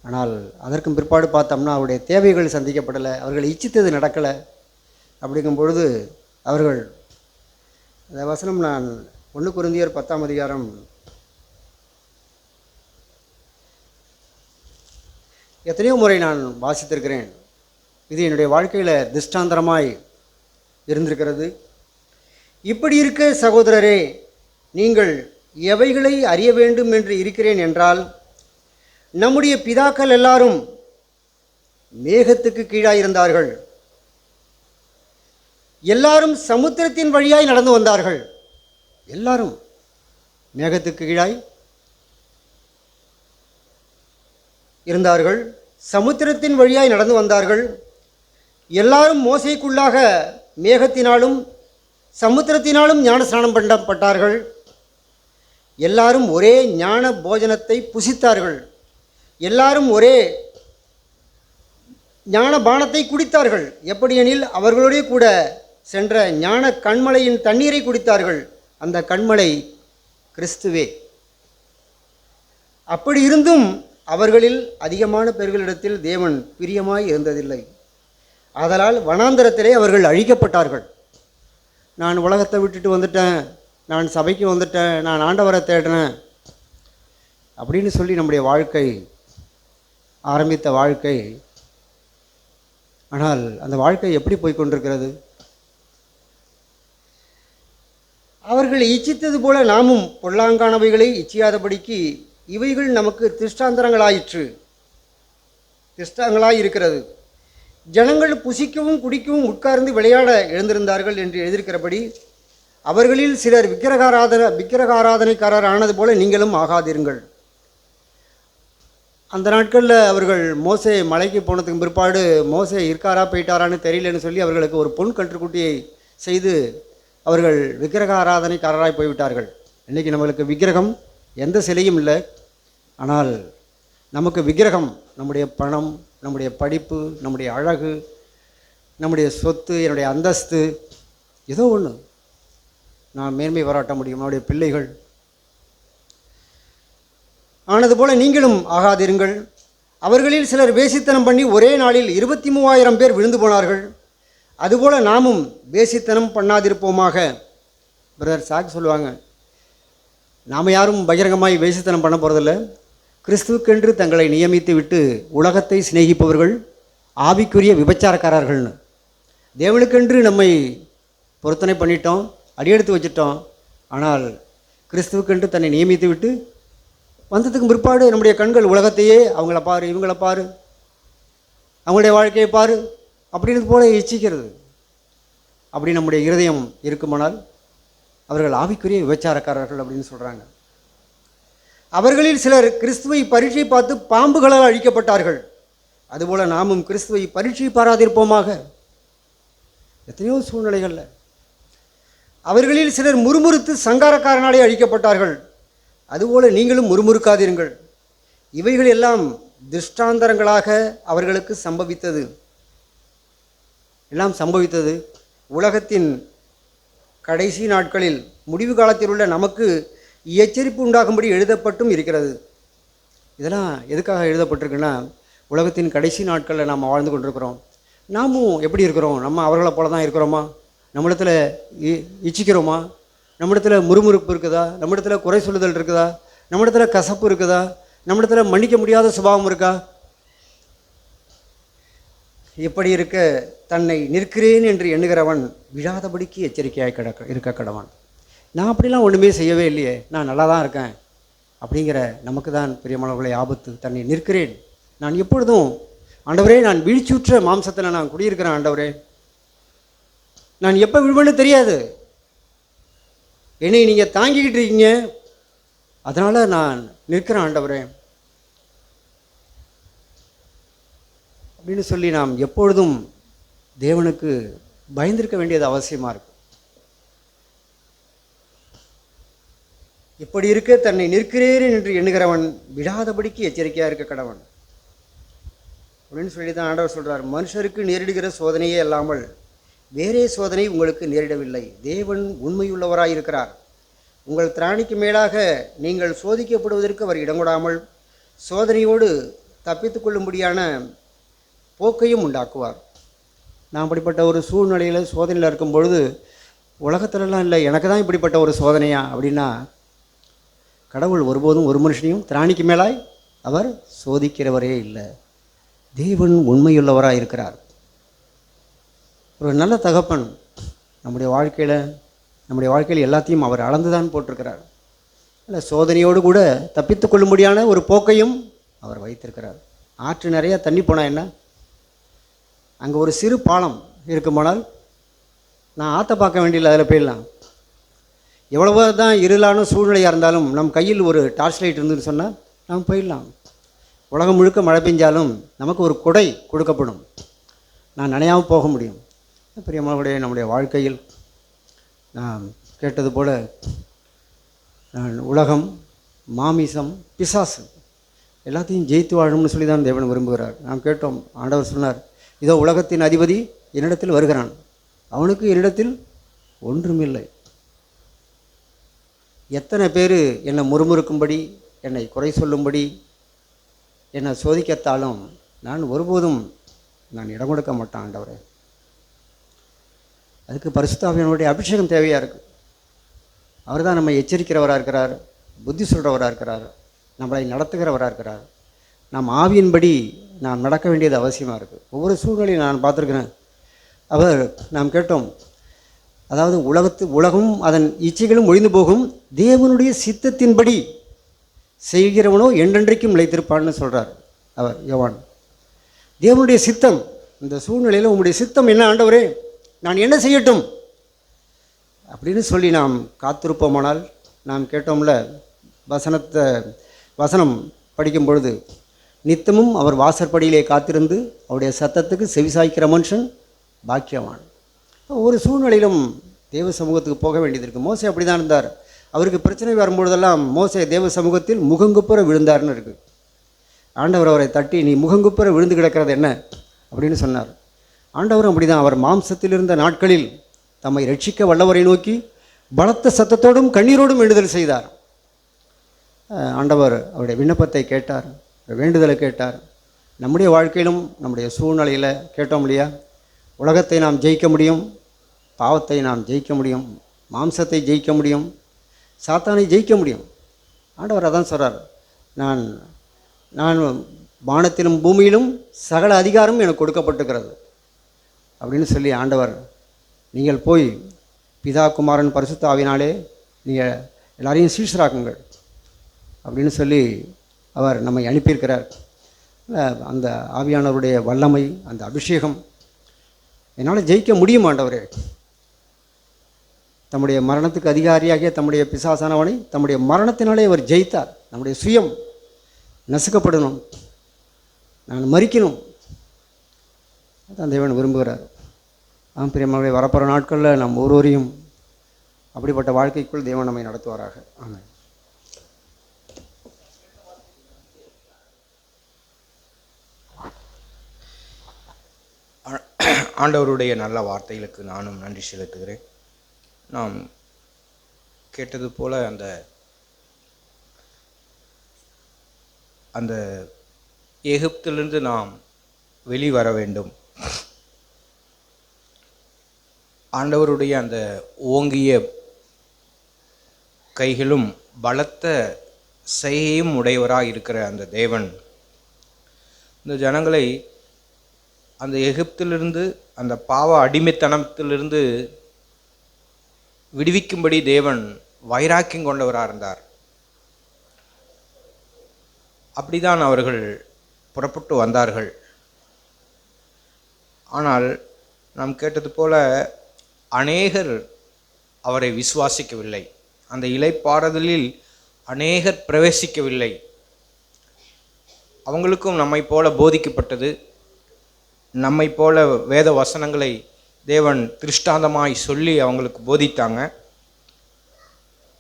ஆனால் அதற்கும் பிற்பாடு பார்த்தோம்னா அவருடைய தேவைகள் சந்திக்கப்படலை, அவர்கள் இச்சித்தது நடக்கலை. அப்படிங்கும் பொழுது அவர்கள் அந்த வசனம், நான் 1 கொரிந்தியர் 10ஆம் அதிகாரம் எத்தனையோ முறை நான் வாசித்திருக்கிறேன். இது என்னுடைய வாழ்க்கையில் திஷ்டாந்தரமாய் இருந்திருக்கிறது. இப்படி இருக்க சகோதரரே, நீங்கள் எவைகளை அறிய வேண்டும் என்று இருக்கிறேன் என்றால், நம்முடைய பிதாக்கள் எல்லாரும் மேகத்துக்கு கீழாயிருந்தார்கள், எல்லாரும் சமுத்திரத்தின் வழியாய் நடந்து வந்தார்கள். எல்லாரும் மேகத்துக்கு கீழாய் இருந்தார்கள், சமுத்திரத்தின் வழியாய் நடந்து வந்தார்கள். எல்லாரும் மோசேக்குள்ளாக மேகத்தினாலும் சமுத்திரத்தினாலும் ஞானஸ்நானம் பண்ணப்பட்டார்கள். எல்லாரும் ஒரே ஞான போஜனத்தை புசித்தார்கள். எல்லாரும் ஒரே ஞான பானத்தை குடித்தார்கள். எப்படியெனில் அவர்களோடே கூட சென்ற ஞான கண்மலையின் தண்ணீரை குடித்தார்கள். அந்த கண்மலை கிறிஸ்துவே. அப்படி இருந்தும் அவர்களில் அதிகமான பேர்களிடத்தில் தேவன் பிரியமாய் இருந்ததில்லை. ஆதலால் வனாந்தரத்திலே அவர்கள் அழிக்கப்பட்டார்கள். நான் உலகத்தை விட்டுட்டு வந்துட்டேன், நான் சபைக்கு வந்துட்டேன், நான் ஆண்டவரை தேடினேன் அப்படின்னு சொல்லி நம்முடைய வாழ்க்கை ஆரம்பித்த வாழ்க்கை. ஆனால் அந்த வாழ்க்கை எப்படி போய்கொண்டிருக்கிறது? அவர்கள் இச்சித்தது போல நாமும் பொல்லாங்கானவைகளை இச்சியாதபடிக்கு இவைகள் நமக்கு திஷ்டங்களாய் இருக்கிறது. ஜனங்கள் புசிக்கவும் குடிக்கவும் உட்கார்ந்து விளையாட எழுந்திருந்தார்கள் என்று எழுதியிருக்கிறபடி அவர்களில் சிலர் விக்கிரகாராதனைக்காரர் ஆனது போல நீங்களும் ஆகாதீர்கள். அந்த நாட்களில் அவர்கள் மோசே மலைக்கு போனதுக்கு பிற்பாடு மோசே இருக்காரா போயிட்டாரான்னு தெரியலன்னு சொல்லி அவர்களுக்கு ஒரு பொன் கன்றுக்குட்டியை செய்து அவர்கள் விக்கிரக ஆராதனைக்காரராய் போய்விட்டார்கள். இன்றைக்கி நம்மளுக்கு விக்கிரகம் எந்த சிலையும் இல்லை. ஆனால் நமக்கு விக்கிரகம் நம்முடைய பணம், நம்முடைய படிப்பு, நம்முடைய அழகு, நம்முடைய சொத்து, என்னுடைய அந்தஸ்து, ஏதோ ஒன்று நான் மேன்மை பாராட்ட முடியும். நம்முடைய பிள்ளைகள் ஆனது போல நீங்களும் ஆகாதிருங்கள். அவர்களில் சிலர் வேசித்தனம் பண்ணி ஒரே நாளில் 23,000 பேர் விழுந்து போனார்கள். அதுபோல் நாமும் வேசித்தனம் பண்ணாதிருப்போமாக. பிரதர் சாக் சொல்லுவாங்க, நாம் யாரும் பகிரங்கமாய் வேசித்தனம் பண்ண போகிறதில்ல. கிறிஸ்துவுக்கென்று தங்களை நியமித்து விட்டு உலகத்தை சிநேகிப்பவர்கள் ஆவிக்குரிய விபச்சாரக்காரர்கள்னு. தேவனுக்கென்று நம்மை பொருத்தனை பண்ணிட்டோம், அடியெடுத்து வச்சிட்டோம். ஆனால் கிறிஸ்துவுக்கென்று தன்னை நியமித்து விட்டு வந்ததுக்கு பிற்பாடு நம்முடைய கண்கள் உலகத்தையே, அவங்கள பாரு, இவங்கள பாரு, அவங்களுடைய வாழ்க்கையை பாரு அப்படின்றது போல இச்சிக்கிறது. அப்படி நம்முடைய இருதயம் இருக்குமானால் அவர்கள் ஆவிக்குரிய விபச்சாரக்காரர்கள் அப்படின்னு சொல்கிறாங்க. அவர்களில் சிலர் கிறிஸ்துவை பரீட்சை பார்த்து பாம்புகளால் அழிக்கப்பட்டார்கள். அதுபோல நாமும் கிறிஸ்துவை பரீட்சை பாராதிருப்போமாக. எத்தனையோ சூழ்நிலைகளில் அவர்களில் சிலர் முறுமுறுத்து சங்காரக்காரனாலே அழிக்கப்பட்டார்கள். அதுபோல நீங்களும் முறுமுறுக்காதீர்கள். இவைகள் எல்லாம் திருஷ்டாந்தரங்களாக அவர்களுக்கு சம்பவித்தது. எல்லாம் சம்பவித்தது உலகத்தின் கடைசி நாட்களில் முடிவு காலத்தில் உள்ள நமக்கு எச்சரிப்பு உண்டாகும்படி எழுதப்பட்டும் இருக்கிறது. இதெல்லாம் எதுக்காக எழுதப்பட்டிருக்குன்னா, உலகத்தின் கடைசி நாட்களில் நாம் வாழ்ந்து கொண்டிருக்கிறோம். நாமும் எப்படி இருக்கிறோம்? நம்ம அவர்களை போல தான் இருக்கிறோமா? நம்மிடத்தில் இச்சிக்கிறோமா? நம்மிடத்தில் முறுமுறுப்பு இருக்குதா? நம்மிடத்தில் குறை சொல்லுதல் இருக்குதா? நம்மிடத்தில் கசப்பு இருக்குதா? நம்மிடத்தில் மன்னிக்க முடியாத சுபாவம் இருக்கா? இப்படி இருக்க தன்னை நிற்கிறேன் என்று எண்ணுகிறவன் விழாதபடிக்கு எச்சரிக்கையாக இருக்க கடவன். நான் அப்படிலாம் ஒன்றுமே செய்யவே இல்லையே, நான் நல்லா தான் இருக்கேன் அப்படிங்கிற நமக்கு தான் பிரியமானவர்களை ஆபத்து. தன்னை நிற்கிறேன், நான் எப்பொழுதும் ஆண்டவரே, நான் வீழ்ச்சியுற்ற மாம்சத்தில் நான் குடியிருக்கிறேன் ஆண்டவரே, நான் எப்போ விழுவேன்னு தெரியாது, என்னை நீங்கள் தாங்கிக்கிட்டு இருக்கீங்க, அதனால் நான் நிற்கிறேன் ஆண்டவரே அப்படின்னு சொல்லி நாம் எப்பொழுதும் தேவனுக்கு பயந்திருக்க வேண்டியது அவசியமாக இருக்கு. இப்படி இருக்க தன்னை நிற்கிறேன் என்று எண்ணுகிறவன் விடாதபடிக்கு எச்சரிக்கையாக இருக்க கடவன் அப்படின்னு சொல்லி தான் ஆண்டவர் சொல்கிறார். மனுஷருக்கு நேரிடுகிற சோதனையே அல்லாமல் வேறே சோதனை உங்களுக்கு நேரிடவில்லை. தேவன் உண்மையுள்ளவராய் இருக்கிறார். உங்கள் திராணிக்கு மேலாக நீங்கள் சோதிக்கப்படுவதற்கு அவர் இடங்கொடாமல் சோதனையோடு தப்பித்து கொள்ளும்படியான போக்கையும் உண்டாக்குவார். நான் அப்படிப்பட்ட ஒரு சூழ்நிலையில் சோதனையில் இருக்கும் பொழுது உலகத்திலலாம் இல்லை, எனக்கு தான் இப்படிப்பட்ட ஒரு சோதனையா அப்படின்னா, கடவுள் ஒருபோதும் ஒரு மனுஷனையும் திராணிக்கு மேலாய் அவர் சோதிக்கிறவரே இல்லை. தேவன் உண்மையுள்ளவராக இருக்கிறார். ஒரு நல்ல தகப்பன் நம்முடைய வாழ்க்கையில் எல்லாத்தையும் அவர் அளந்து தான் போட்டிருக்கிறார். இல்லை, சோதனையோடு கூட தப்பித்து கொள்ளும்படியான ஒரு போக்கையும் அவர் வைத்திருக்கிறார். ஆற்று நிறைய தண்ணி போனால் என்ன, அங்கே ஒரு சிறு பாலம் இருக்குமானால் நான் ஆற்ற பார்க்க வேண்டியதில்லை, அதில் போயிடலாம். எவ்வளவோ தான் இருளான சூழ்நிலையாக இருந்தாலும் நம் கையில் ஒரு டார்ச் லைட் இருந்துன்னு சொன்னால் நாம் போயிடலாம். உலகம் முழுக்க மழை பெஞ்சாலும் நமக்கு ஒரு குடை கொடுக்கப்படும், நான் நனையாமல் போக முடியும். பிரியமானவர்களே, நம்முடைய வாழ்க்கையில் நாம் கேட்டது போல உலகம், மாமிசம், பிசாசு எல்லாத்தையும் ஜெயித்து வாழணும்னு சொல்லி தான் தேவன் விரும்புகிறார். நாம் கேட்டோம், ஆண்டவர் சொன்னார், இதோ உலகத்தின் அதிபதி என்னிடத்தில் வருகிறான், அவனுக்கு என்னிடத்தில் ஒன்றுமில்லை. எத்தனை பேர் என்னை முறுமுறுக்கும்படி, என்னை குறை சொல்லும்படி, என்னை சோதிக்கத்தாலும் நான் ஒருபோதும் இடம் கொடுக்க மாட்டேன் ஆண்டவரே. அதுக்கு பரிசுத்த ஆவியானவருடைய அபிஷேகம் தேவையாக இருக்குது. அவர் தான் நம்ம எச்சரிக்கிறவராக இருக்கிறார், புத்தி சொல்கிறவராக இருக்கிறார், நம்மளை நடத்துகிறவராக இருக்கிறார். நாம் ஆவியின்படி நாம் நடக்க வேண்டியது அவசியமாக இருக்குது. ஒவ்வொரு சூழ்நிலையும் நான் பார்த்துருக்கிறேன். நாம் கேட்டோம், அதாவது உலகம் அதன் இச்சைகளும் ஒழிந்து போகும், தேவனுடைய சித்தத்தின்படி செய்கிறவனோ என்றென்றைக்கும் நிலைத்திருப்பான்னு சொல்கிறார் அவர் யோவான். தேவனுடைய சித்தம், இந்த சூழ்நிலையில் உங்களுடைய சித்தம் என்ன ஆண்டவரே, நான் என்ன செய்யட்டும் அப்படின்னு சொல்லி நாம் காத்திருப்போமானால், நாம் கேட்டோம்ல, வசனம் படிக்கும் பொழுது, நித்தமும் அவர் வாசற்படியிலே காத்திருந்து அவருடைய சத்தத்துக்கு செவிசாய்க்கிற மனுஷன் பாக்கியவான். ஒவ்வொரு சூழ்நிலையிலும் தேவ சமூகத்துக்கு போக வேண்டியது இருக்குது. மோசே அப்படி தான் இருந்தார். அவருக்கு பிரச்சனை வரும்பொழுதெல்லாம் மோசே தேவ சமூகத்தில் முகங்குப்புற விழுந்தார்னு இருக்குது. ஆண்டவர் அவரை தட்டி, நீ முகங்குப்புற விழுந்து கிடக்கிறது என்ன அப்படின்னு சொன்னார். ஆண்டவரும் அப்படி தான். அவர் மாம்சத்தில் இருந்த நாட்களில் தம்மை ரட்சிக்க வல்லவரை நோக்கி பலத்த சத்தத்தோடும் கண்ணீரோடும் வேண்டுதல் செய்தார். ஆண்டவர் அவருடைய விண்ணப்பத்தை கேட்டார், வேண்டுதலை கேட்டார். நம்முடைய வாழ்க்கையிலும் நம்முடைய சூழ்நிலையில் கேட்டோம் இல்லையா, உலகத்தை நாம் ஜெயிக்க முடியும், பாவத்தை நாம் ஜெயிக்க முடியும், மாம்சத்தை ஜெயிக்க முடியும், சாத்தானை ஜெயிக்க முடியும். ஆண்டவர் அதான் சொல்கிறார், நான் வானத்திலும் பூமியிலும் சகல அதிகாரம் எனக்கு கொடுக்கப்பட்டிருக்கிறது அப்படின்னு சொல்லி ஆண்டவர், நீங்கள் போய் பிதா குமாரன் பரிசுத்த ஆவியினாலே நீங்கள் எல்லாரையும் சீஷராக்குங்கள் அப்படின்னு சொல்லி அவர் நம்மை அனுப்பியிருக்கிறார். அந்த ஆவியானவருடைய வல்லமை, அந்த அபிஷேகம், என்னால் ஜெயிக்க முடியும் ஆண்டவரே. தம்முடைய மரணத்துக்கு அதிகாரியாகிய தம்முடைய பிசாசானவனை தம்முடைய மரணத்தினாலே அவர் ஜெயித்தார். நம்முடைய சுயம் நசுக்கப்படணும், நான் மரிக்கணும், அதான் தேவன் விரும்புகிறார். பிரியமானவர்களே, வரப்போகிற நாட்களில் நம் ஒருவரையும் அப்படிப்பட்ட வாழ்க்கைக்குள் தேவன் நம்மை நடத்துவாராக. ஆமென். ஆண்டவருடைய நல்ல வார்த்தைகளுக்கு நானும் நன்றி செலுத்துகிறேன். நாம் கேட்டது போல அந்த எகிப்திலிருந்து நாம் வெளிவர வேண்டும். ஆண்டவருடைய அந்த ஓங்கிய கைகளும் பலத்த செய்கையும் உடையவராக இருக்கிற அந்த தேவன் இந்த ஜனங்களை அந்த எகிப்திலிருந்து, அந்த பாவ அடிமைத்தனத்திலிருந்து விடுவிக்கும்படி தேவன் வைராக்கியம் கொண்டவராக இருந்தார். அப்படிதான் அவர்கள் புறப்பட்டு வந்தார்கள். ஆனால் நாம் கேட்டது போல அநேகர் அவரை விசுவாசிக்கவில்லை. அந்த இளைப்பாறுதலில் அநேகர் பிரவேசிக்கவில்லை. அவங்களுக்கும் நம்மை போல போதிக்கப்பட்டது, நம்மை போல வேத வசனங்களை தேவன் திருஷ்டாந்தமாய் சொல்லி அவங்களுக்கு போதித்தாங்க.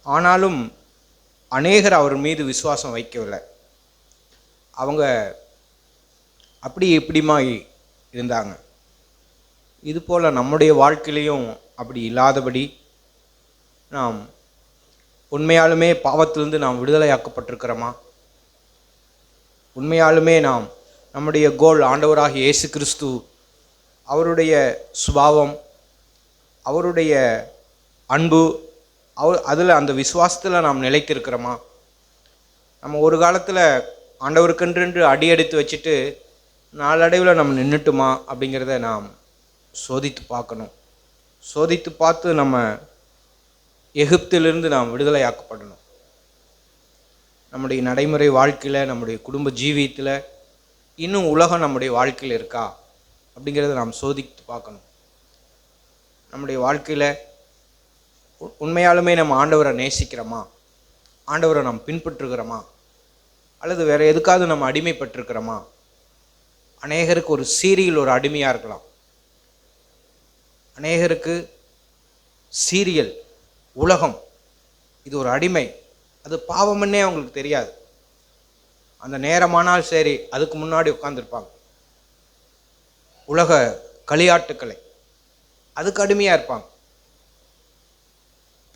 ஆனாலும் அநேகர் அவர் மீது விசுவாசம் வைக்கவில்லை. அவங்க அப்படி இப்படிமாய் இருந்தாங்க. இதுபோல் நம்முடைய வாழ்க்கையிலையும் அப்படி இல்லாதபடி நாம் உண்மையாலுமே பாவத்திலிருந்து நாம் விடுதலையாக்கப்பட்டிருக்கிறோமா? உண்மையாலுமே நாம் நம்முடைய கோல் ஆண்டவராகிய இயேசு கிறிஸ்து, அவருடைய சுபாவம், அவருடைய அன்பு, அதில் அந்த விசுவாசத்தில் நாம் நிலைத்திருக்கிறோமா? நம்ம ஒரு காலத்தில் ஆண்டவருக்கென்று அடியெடுத்து வச்சுட்டு நாளடைவில் நம்ம நின்றுட்டுமா அப்படிங்கிறத நாம் சோதித்து பார்க்கணும். சோதித்து பார்த்து நம்ம எகிப்திலிருந்து நாம் விடுதலையாக்கப்படணும். நம்முடைய நடைமுறை வாழ்க்கையில், நம்முடைய குடும்ப ஜீவியத்தில் இன்னும் உலகம் நம்முடைய வாழ்க்கையில் இருக்கா அப்படிங்கிறத நாம் சோதித்து பார்க்கணும். நம்முடைய வாழ்க்கையில் உண்மையாலுமே நம்ம ஆண்டவரை நேசிக்கிறோமா? ஆண்டவரை நாம் பின்பற்றுகிறோமா? அல்லது வேறு எதுக்காவது நம்ம அடிமைப்பட்டிருக்கிறோமா? அநேகருக்கு ஒரு சீரியல் ஒரு அடிமையாக இருக்கலாம். அநேகருக்கு சீரியல், உலகம் இது ஒரு அடிமை. அது பாவம்னே அவங்களுக்கு தெரியாது. அந்த நேரமானால் சரி, அதுக்கு முன்னாடி உட்காந்துருப்பாங்க. உலக களியாட்டுக்களை அதுக்கு அடிமையாக இருப்பாங்க.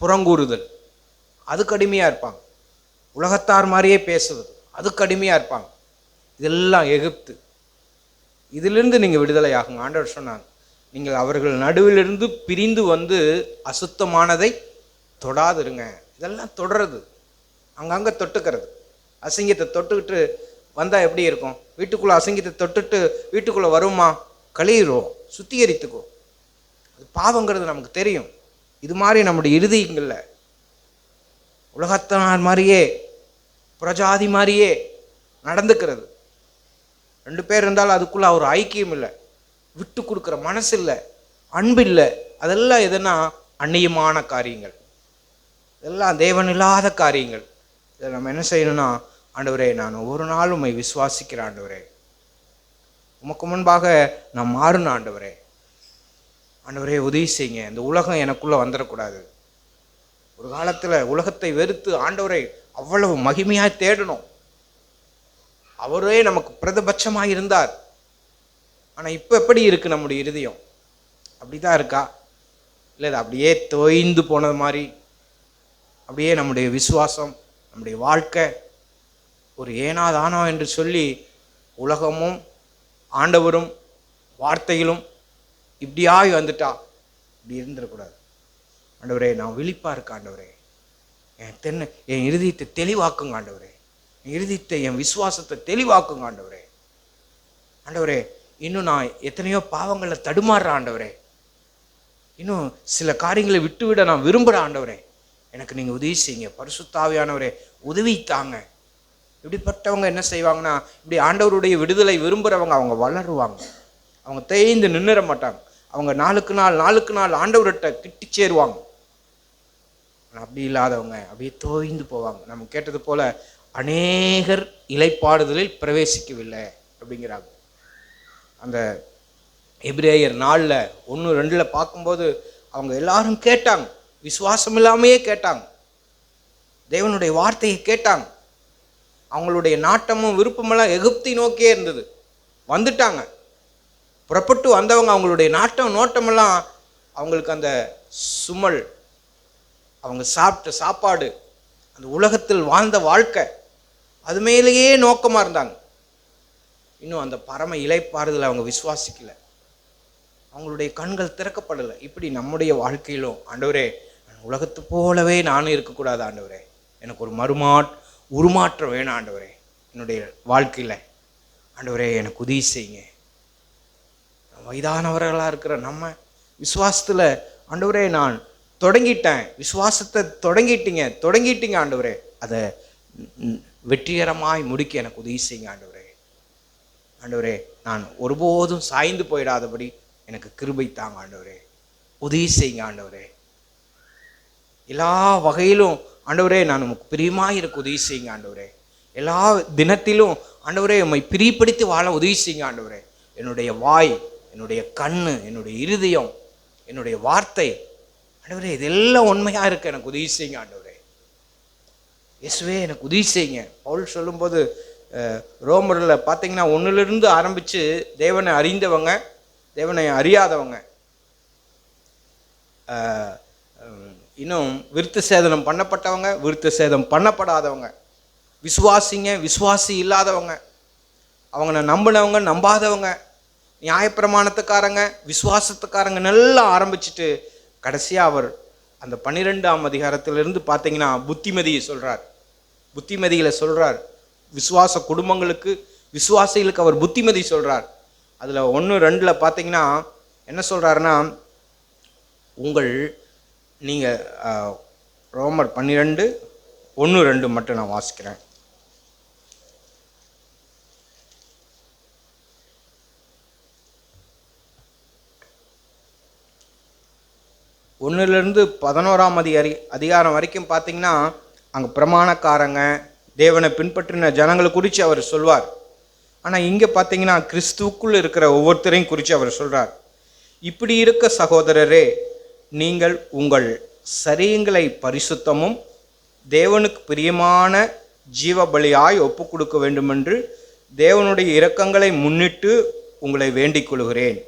புறங்கூறுதல் அதுக்கு அடிமையாக இருப்பாங்க. உலகத்தார் மாதிரியே பேசுவது அதுக்கு அடிமையாக இருப்பாங்க. இதெல்லாம் எகிப்து. இதிலிருந்து நீங்கள் விடுதலை ஆகுங்க. ஆண்டவர் சொன்னாங்க, நீங்கள் அவர்கள் நடுவிலிருந்து பிரிந்து வந்து அசுத்தமானதை தொடாதிருங்க. இதெல்லாம் தொடருது, அங்கங்கே தொட்டுக்கிறது. அசிங்கத்தை தொட்டுக்கிட்டு வந்தால் எப்படி இருக்கும்? வீட்டுக்குள்ளே அசிங்கத்தை தொட்டுட்டு வீட்டுக்குள்ளே வருமா? கழுவிடுவோம், சுத்திகரித்துக்குவோம். அது பாவங்கிறது நமக்கு தெரியும். இது மாதிரி நம்முடைய இருதயங்களில் உலகத்தினார் மாதிரியே புறஜாதி மாதிரியே நடந்துக்கிறது. 2 பேர் இருந்தாலும் அதுக்குள்ளே ஒரு ஐக்கியம் இல்லை, விட்டு கொடுக்குற மனசு இல்லை, அன்பு இல்லை. அதெல்லாம் எதுனா அந்நியமான காரியங்கள், இதெல்லாம் தேவன் இல்லாத காரியங்கள். இதை நம்ம என்ன செய்யணும்னா, ஆண்டவரே, நான் ஒரு நாள் உம்மை விசுவாசிக்கிறேன் ஆண்டவரே, உமக்கு முன்பாக நான் மாறணும் ஆண்டவரே. ஆண்டவரே உதவி செய்யுங்க. இந்த உலகம் எனக்குள்ளே வந்துடக்கூடாது. ஒரு காலத்தில் உலகத்தை வெறுத்து ஆண்டவரை அவ்வளவு மகிமையாக தேடணும். அவரே நமக்கு பிரதிபட்சமாக இருந்தார். ஆனால் இப்போ எப்படி இருக்குது நம்முடைய இருதயம்? அப்படி தான் இருக்கா? இல்லை அது அப்படியே தோய்ந்து போனது மாதிரி, அப்படியே நம்முடைய விசுவாசம், நம்முடைய வாழ்க்கை ஒரு ஏனாதானோ என்று சொல்லி உலகமும் ஆண்டவரும் வார்த்தைகளும் இப்படியாகி வந்துட்டா? இப்படி இருந்துடக்கூடாது. ஆண்டவரே, நான் விழிப்பாக இருக்க ஆண்டவரே, என் இருதயத்தை தெளிவாக்குங்க ஆண்டவரே, என் இருதயத்தை, என் விசுவாசத்தை தெளிவாக்குங்க ஆண்டவரே. ஆண்டவரே, இன்னும் நான் எத்தனையோ பாவங்களில் தடுமாறுறேன் ஆண்டவரே. இன்னும் சில காரியங்களை விட்டுவிட நான் விரும்புகிறேன் ஆண்டவரே. எனக்கு நீங்கள் உதவி செய்யுங்க. பரிசுத்த ஆவியானவரே உதவி தாங்க. இப்படிப்பட்டவங்க என்ன செய்வாங்கன்னா, இப்படி ஆண்டவருடைய விடுதலை விரும்புகிறவங்க அவங்க வளருவாங்க. அவங்க தேய்ந்து நின்றுட மாட்டாங்க. அவங்க நாளுக்கு நாள் ஆண்டவர்கிட்ட கிட்டி சேருவாங்க. ஆனால் அப்படி இல்லாதவங்க அப்படியே தோய்ந்து போவாங்க. நம்ம கேட்டது போல அநேகர் இளைப்பாறுதலில் பிரவேசிக்கவில்லை அப்படிங்கிறாங்க. அந்த எபிரேயர் 4:1-2 பார்க்கும்போது அவங்க எல்லாரும் கேட்டாங்க, விசுவாசம் இல்லாமையே கேட்டாங்க, தேவனுடைய வார்த்தையை கேட்டாங்க. அவங்களுடைய நாட்டமும் விருப்பமெல்லாம் எகிப்தை நோக்கியே இருந்தது. வந்துட்டாங்க, புறப்பட்டு வந்தவங்க அவங்களுடைய நாட்டம் நோட்டமெல்லாம் அவங்களுக்கு அந்த சுமல், அவங்க சாப்பிட்ட சாப்பாடு, அந்த உலகத்தில் வாழ்ந்த வாழ்க்கை, அது மேலேயே நோக்கமாக இருந்தாங்க. இன்னும் அந்த பரம இளைப்பாறுதலை அவங்க விசுவாசிக்கல, அவங்களுடைய கண்கள் திறக்கப்படலை. இப்படி நம்முடைய வாழ்க்கையிலும் ஆண்டவரே, உலகத்து போலவே நானும் இருக்கக்கூடாது ஆண்டவரே, எனக்கு ஒரு உருமாற்றம் வேணும் ஆண்டவரே என்னுடைய வாழ்க்கையில். ஆண்டவரே எனக்கு உதவி செய்யுங்க. வயதானவர்களாக இருக்கிற நம்ம விசுவாசத்தில் ஆண்டவரே நான் தொடங்கிட்டேன், விசுவாசத்தை தொடங்கிட்டீங்க ஆண்டவரே, அதை வெற்றிகரமாய் முடிக்க எனக்கு உதவி செய்யுங்க ஆண்டவரே. ஆண்டவரே நான் ஒருபோதும் சாய்ந்து போயிடாதபடி எனக்கு கிருபை தாங்க ஆண்டவரே, உதவி செய்யுங்க ஆண்டவரே. எல்லா வகையிலும் ஆண்டவரே நான் உமக்கு பிரியமாக இருக்க உதவி செய்யுங்க ஆண்டவரே. எல்லா தினத்திலும் ஆண்டவரே உம்மை பிரியப்படுத்தி வாழ உதவி செய்யுங்க ஆண்டவரே. என்னுடைய வாய், என்னுடைய கண்ணு, என்னுடைய இருதயம், என்னுடைய வார்த்தை ஆண்டவரே இதெல்லாம் உண்மையாக இருக்க எனக்கு உதவி செய்யுங்க ஆண்டவரே. இயேசுவே எனக்கு உதவி செய்யுங்க. பவுல் சொல்லும்போது ரோமரில் பார்த்தீங்கன்னா 1 ஆரம்பித்து தேவனை அறிந்தவங்க, தேவனை அறியாதவங்க, இன்னும் விருத்த சேதனம் பண்ணப்பட்டவங்க, விருத்த சேதம் பண்ணப்படாதவங்க, விசுவாசிங்க, விசுவாசி இல்லாதவங்க, அவங்கள நம்பினவங்க, நம்பாதவங்க, நியாயப்பிரமாணத்துக்காரங்க, விசுவாசத்துக்காரங்க நல்லா ஆரம்பிச்சுட்டு கடைசியாக அவர் அந்த 12ஆம் அதிகாரத்திலிருந்து பார்த்தீங்கன்னா புத்திமதிகளை சொல்கிறார். விசுவாச குடும்பங்களுக்கு, விசுவாசிகளுக்கு அவர் புத்திமதி சொல்கிறார். அதில் 1-2 பார்த்தீங்கன்னா என்ன சொல்கிறாருன்னா, நீங்கள் ரோமர் 12:1-2 மட்டும் நான் வாசிக்கிறேன். ஒன்றிலிருந்து 11ஆம் அதிகாரம் வரைக்கும் பார்த்தீங்கன்னா அங்கே பிரமாணக்காரங்க, தேவனை பின்பற்றின ஜனங்களை குறித்து அவர் சொல்வார். ஆனால் இங்கே பார்த்தீங்கன்னா கிறிஸ்துவுக்குள் இருக்கிற ஒவ்வொருத்தரையும் குறித்து அவர் சொல்கிறார். இப்படி இருக்க சகோதரரே, நீங்கள் உங்கள் சரீரங்களை பரிசுத்தமும் தேவனுக்கு பிரியமான ஜீவ பலியாய் ஒப்பு கொடுக்க வேண்டுமென்று தேவனுடைய இரக்கங்களை முன்னிட்டு உங்களை வேண்டிக் கொள்கிறேன்.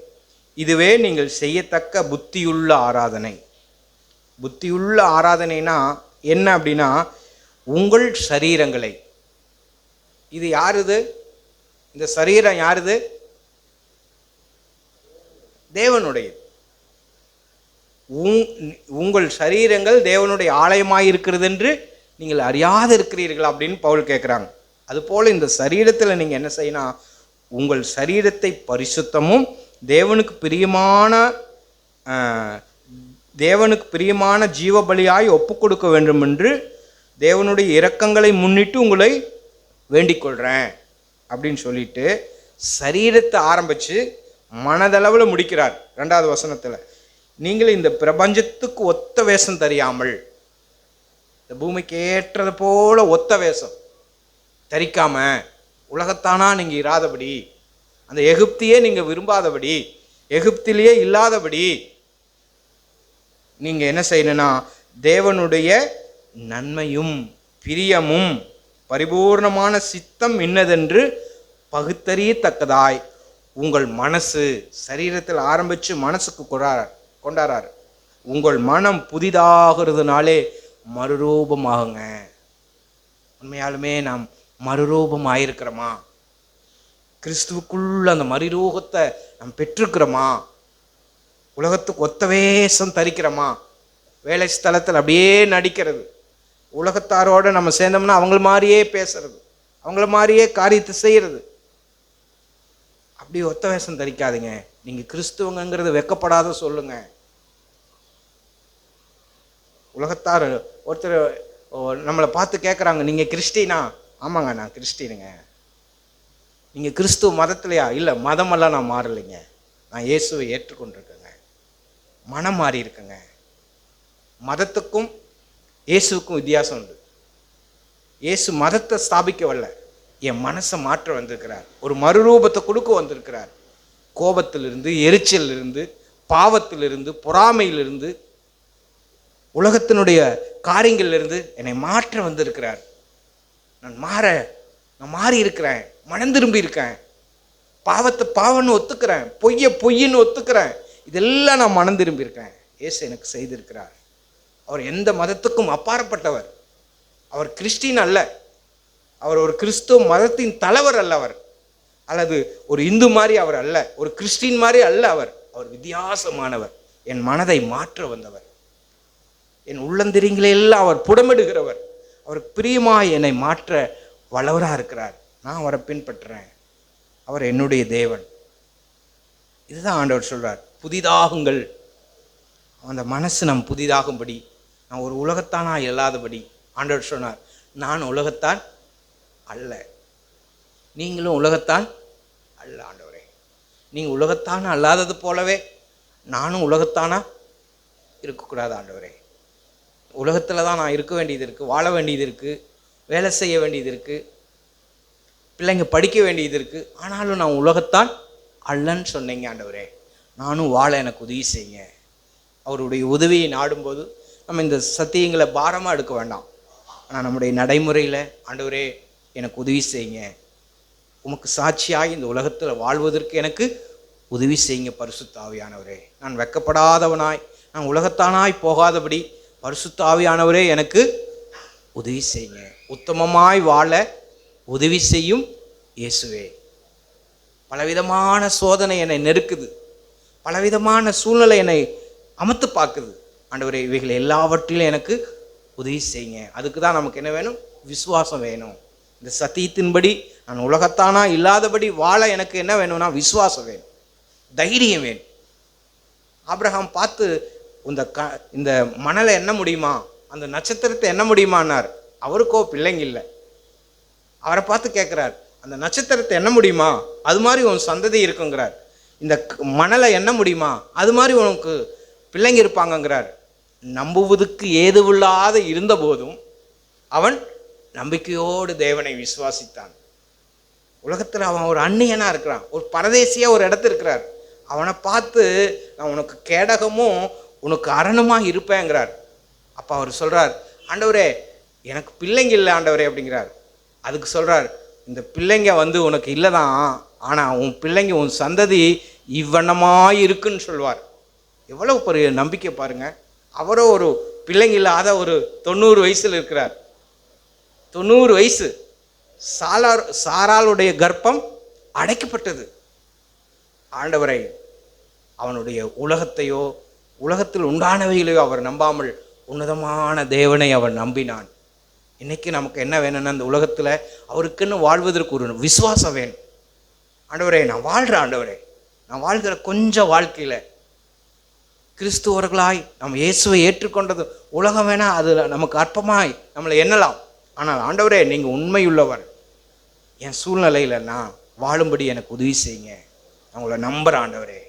இதுவே நீங்கள் செய்யத்தக்க புத்தியுள்ள ஆராதனை. புத்தியுள்ள ஆராதனைனா என்ன அப்படின்னா, உங்கள் சரீரங்களை, இது யாருது? இந்த சரீரம் யாருது? தேவனுடைய. உங்கள் சரீரங்கள் தேவனுடைய ஆலயமாய் இருக்கிறது என்று நீங்கள் அறியாது இருக்கிறீர்கள் அப்படின்னு பவுல் கேட்குறாங்க. அதுபோல் இந்த சரீரத்தில் நீங்கள் என்ன செய்யணும்? உங்கள் சரீரத்தை பரிசுத்தமும் தேவனுக்கு பிரியமான ஜீவ பலியாய் ஒப்பு கொடுக்க வேண்டும் என்று தேவனுடைய இரக்கங்களை முன்னிட்டு உங்களை வேண்டிக் கொள்கிறேன் அப்படின்னு சொல்லிட்டு சரீரத்தை ஆரம்பித்து மனதளவில் முடிக்கிறார். 2வது வசனத்தில், நீங்கள் இந்த பிரபஞ்சத்துக்கு ஒத்த வேஷம் தெரியாமல், இந்த பூமிக்கு ஏற்றது போல ஒத்த வேஷம் தரிக்காம, உலகத்தானா நீங்கள் இராதபடி, அந்த எகிப்தியே நீங்கள் விரும்பாதபடி, எகிப்திலேயே இல்லாதபடி நீங்கள் என்ன செய்யணும்னா, தேவனுடைய நன்மையும் பிரியமும் பரிபூர்ணமான சித்தம் இன்னதென்று பகுத்தறியத்தக்கதாய் உங்கள் மனசு, சரீரத்தில் ஆரம்பித்து மனசுக்கு கொண்டாடுறார். உங்கள் மனம் புதிதாகிறதுனாலே மறுரூபமாகுங்க. உண்மையாலுமே நாம் மறுரூபம் ஆயிருக்கிறோமா? கிறிஸ்துவுக்குள்ள அந்த மறுரூபத்தை நாம் பெற்றிருக்கிறோமா? உலகத்துக்கு ஒத்த வேஷம் தரிக்கிறோமா? வேலை ஸ்தலத்தில் அப்படியே நடிக்கிறது, உலகத்தாரோடு நம்ம சேர்ந்தோம்னா அவங்கள மாதிரியே பேசுறது, அவங்கள மாதிரியே காரியத்தை செய்கிறது. அப்படி ஒத்த வேஷம் தரிக்காதீங்க. நீங்கள் கிறிஸ்துவங்கிறது வெக்கப்படாத சொல்லுங்க. உலகத்தார் ஒருத்தர் நம்மளை பார்த்து கேட்குறாங்க, நீங்கள் கிறிஸ்டினா? ஆமாங்க நான் கிறிஸ்டினுங்க. நீங்கள் கிறிஸ்துவ மதத்திலையா? இல்லை, மதமெல்லாம் நான் மாறலைங்க, நான் இயேசுவை ஏற்றுக்கொண்டிருக்கேங்க, மனம் மாறி இருக்குங்க. மதத்துக்கும் இயேசுக்கும் வித்தியாசம் உண்டு. இயேசு மதத்தை ஸ்தாபிக்க வரல, என் மனசை மாற்ற வந்திருக்கிறார். ஒரு மறுரூபத்தை கொடுக்க வந்திருக்கிறார். கோபத்திலிருந்து, எரிச்சலிருந்து, பாவத்திலிருந்து, பொறாமையிலிருந்து, உலகத்தினுடைய காரியங்களிலிருந்து என்னை மாற்ற வந்திருக்கிறார். நான் மாறி இருக்கிறேன், மனம் திரும்பி இருக்கேன், பாவத்தை பாவன்னு ஒத்துக்கிறேன், பொய்ன்னு ஒத்துக்கிறேன், இதெல்லாம் நான் மனம் திரும்பி இருக்கேன். இயேசு எனக்கு செய்திருக்கிறார். அவர் எந்த மதத்துக்கும் அப்பாற்பட்டவர். அவர் கிறிஸ்டின் அல்ல, அவர் ஒரு கிறிஸ்துவ மதத்தின் தலைவர் அல்ல, அவர் அல்லது ஒரு இந்து மாதிரி அவர் அல்ல, ஒரு கிறிஸ்டின் மாதிரி அல்ல, அவர் வித்தியாசமானவர். என் மனதை மாற்ற வந்தவர். என் உள்ளந்திரிங்களெல்லாம் அவர் புடமிடுகிறவர். அவர் பிரியமாய் என்னை மாற்ற வல்லவராக இருக்கிறார். நான் அவரை பின்பற்றுறேன். அவர் என்னுடைய தேவன். இதுதான் ஆண்டவர் சொல்றார், புதிதாகுங்கள். அந்த மனசு நம் புதிதாகும்படி, நான் ஒரு உலகத்தானா இல்லாதபடி ஆண்டவர் சொன்னார், நான் உலகத்தான் அல்ல, நீங்களும் உலகத்தான் அல்ல ஆண்டவரே. நீங்கள் உலகத்தானா அல்லாதது போலவே நானும் உலகத்தானா இருக்கக்கூடாது ஆண்டவரே. உலகத்தில் தான் நான் இருக்க வேண்டியது இருக்குது, வாழ வேண்டியது இருக்குது, வேலை செய்ய வேண்டியது இருக்குது, பிள்ளைங்க படிக்க வேண்டியது இருக்குது. ஆனாலும் நான் உலகத்தான் அல்லன்னு சொன்னீங்க ஆண்டவரே. நானும் வாழ எனக்கு உதவி செய்யுங்க. அவருடைய உதவியை நாடும்போது நம்ம இந்த சத்தியங்களை பாரமாக எடுக்க வேண்டாம். ஆனால் நம்முடைய நடைமுறையில் ஆண்டவரே எனக்கு உதவி செய்யுங்க, உமக்கு சாட்சியாக இந்த உலகத்தில் வாழ்வதற்கு எனக்கு உதவி செய்யுங்க பரிசுத்த ஆவியானவரே. நான் வெட்கப்படாதவனாய், நான் உலகத்தானாய் போகாதபடி பரிசுத்த ஆவியானவரே எனக்கு உதவி செய்யுங்க. உத்தமமாய் வாழ உதவி செய்யும் இயேசுவே. பலவிதமான சோதனை என்னை நெருக்குது, பலவிதமான சூழ்நிலை என்னை அமர்த்து பார்க்குது ஆண்டவரே. இவைகள் எல்லாவற்றிலும் எனக்கு உதவி செய்யுங்க. அதுக்கு தான் நமக்கு என்ன வேணும்? விசுவாசம் வேணும். இந்த சத்தியத்தின்படி நான் உலகத்தானா இல்லாதபடி வாழ எனக்கு என்ன வேணும்னா விசுவாசம் வேணும், தைரியம் வேணும். ஆபிரகாம் பார்த்து இந்த மணலை எண்ண முடியுமா, அந்த நட்சத்திரத்தை எண்ண முடியுமான்னார். அவருக்கோ பிள்ளைங்க இல்லை. அவரை பார்த்து கேட்குறார், அந்த நட்சத்திரத்தை எண்ண முடியுமா, அது மாதிரி உன் சந்ததி இருக்குங்கிறார். இந்த மணலை எண்ண முடியுமா, அது மாதிரி உனக்கு பிள்ளைங்க இருப்பாங்கங்கிறார். நம்புவதற்கு ஏதுவில்லாத இருந்த போதும் அவன் நம்பிக்கையோடு தேவனை விசுவாசித்தான். உலகத்தில் அவன் ஒரு அந்நியனாக இருக்கிறான், ஒரு பரதேசியாக ஒரு இடத்துல இருக்கிறார். அவனை பார்த்து நான் உனக்கு கேடகமும் உனக்கு அரணுமாக இருப்பேங்கிறார். அப்போ அவர் சொல்கிறார், ஆண்டவரே எனக்கு பிள்ளைங்க இல்லை ஆண்டவரே அப்படிங்கிறார். அதுக்கு சொல்கிறார், இந்த பிள்ளைங்க உனக்கு இல்லை தான், ஆனால் உன் பிள்ளைங்க உன் சந்ததி இவ்வண்ணமாக இருக்குன்னு சொல்வார். எவ்வளோ பெரிய நம்பிக்கை பாருங்க. அவரோ ஒரு பிள்ளைங்க இல்லாத ஒரு 90 வயசில் இருக்கிறார். 90 வயசு. சாராளுடைய கர்ப்பம் அடைக்கப்பட்டது. ஆண்டவரை அவனுடைய உலகத்தையோ உலகத்தில் உண்டானவைகளையோ அவர் நம்பாமல் உன்னதமான தேவனை அவர் நம்பினான். இன்னைக்கு நமக்கு என்ன வேணும்னா, அந்த உலகத்தில் அவருக்குன்னு வாழ்வதற்கு ஒரு விசுவாசம் வேணும். ஆண்டவரே நான் வாழ்கிறேன், ஆண்டவரே நான் வாழ்கிற கொஞ்சம் வாழ்க்கையில் கிறிஸ்துவர்களாய் நம்ம இயேசுவை ஏற்றுக்கொண்டது உலகம் வேணா அது நமக்கு அற்பமாய் நம்மளை எண்ணலாம். ஆனால் ஆண்டவரே நீங்கள் உண்மையுள்ளவர், என் சூழ்நிலையில் நான் வாழும்படி எனக்கு உதவி செய்யுங்க. நான் உங்களை நம்புகிறேன் ஆண்டவரே.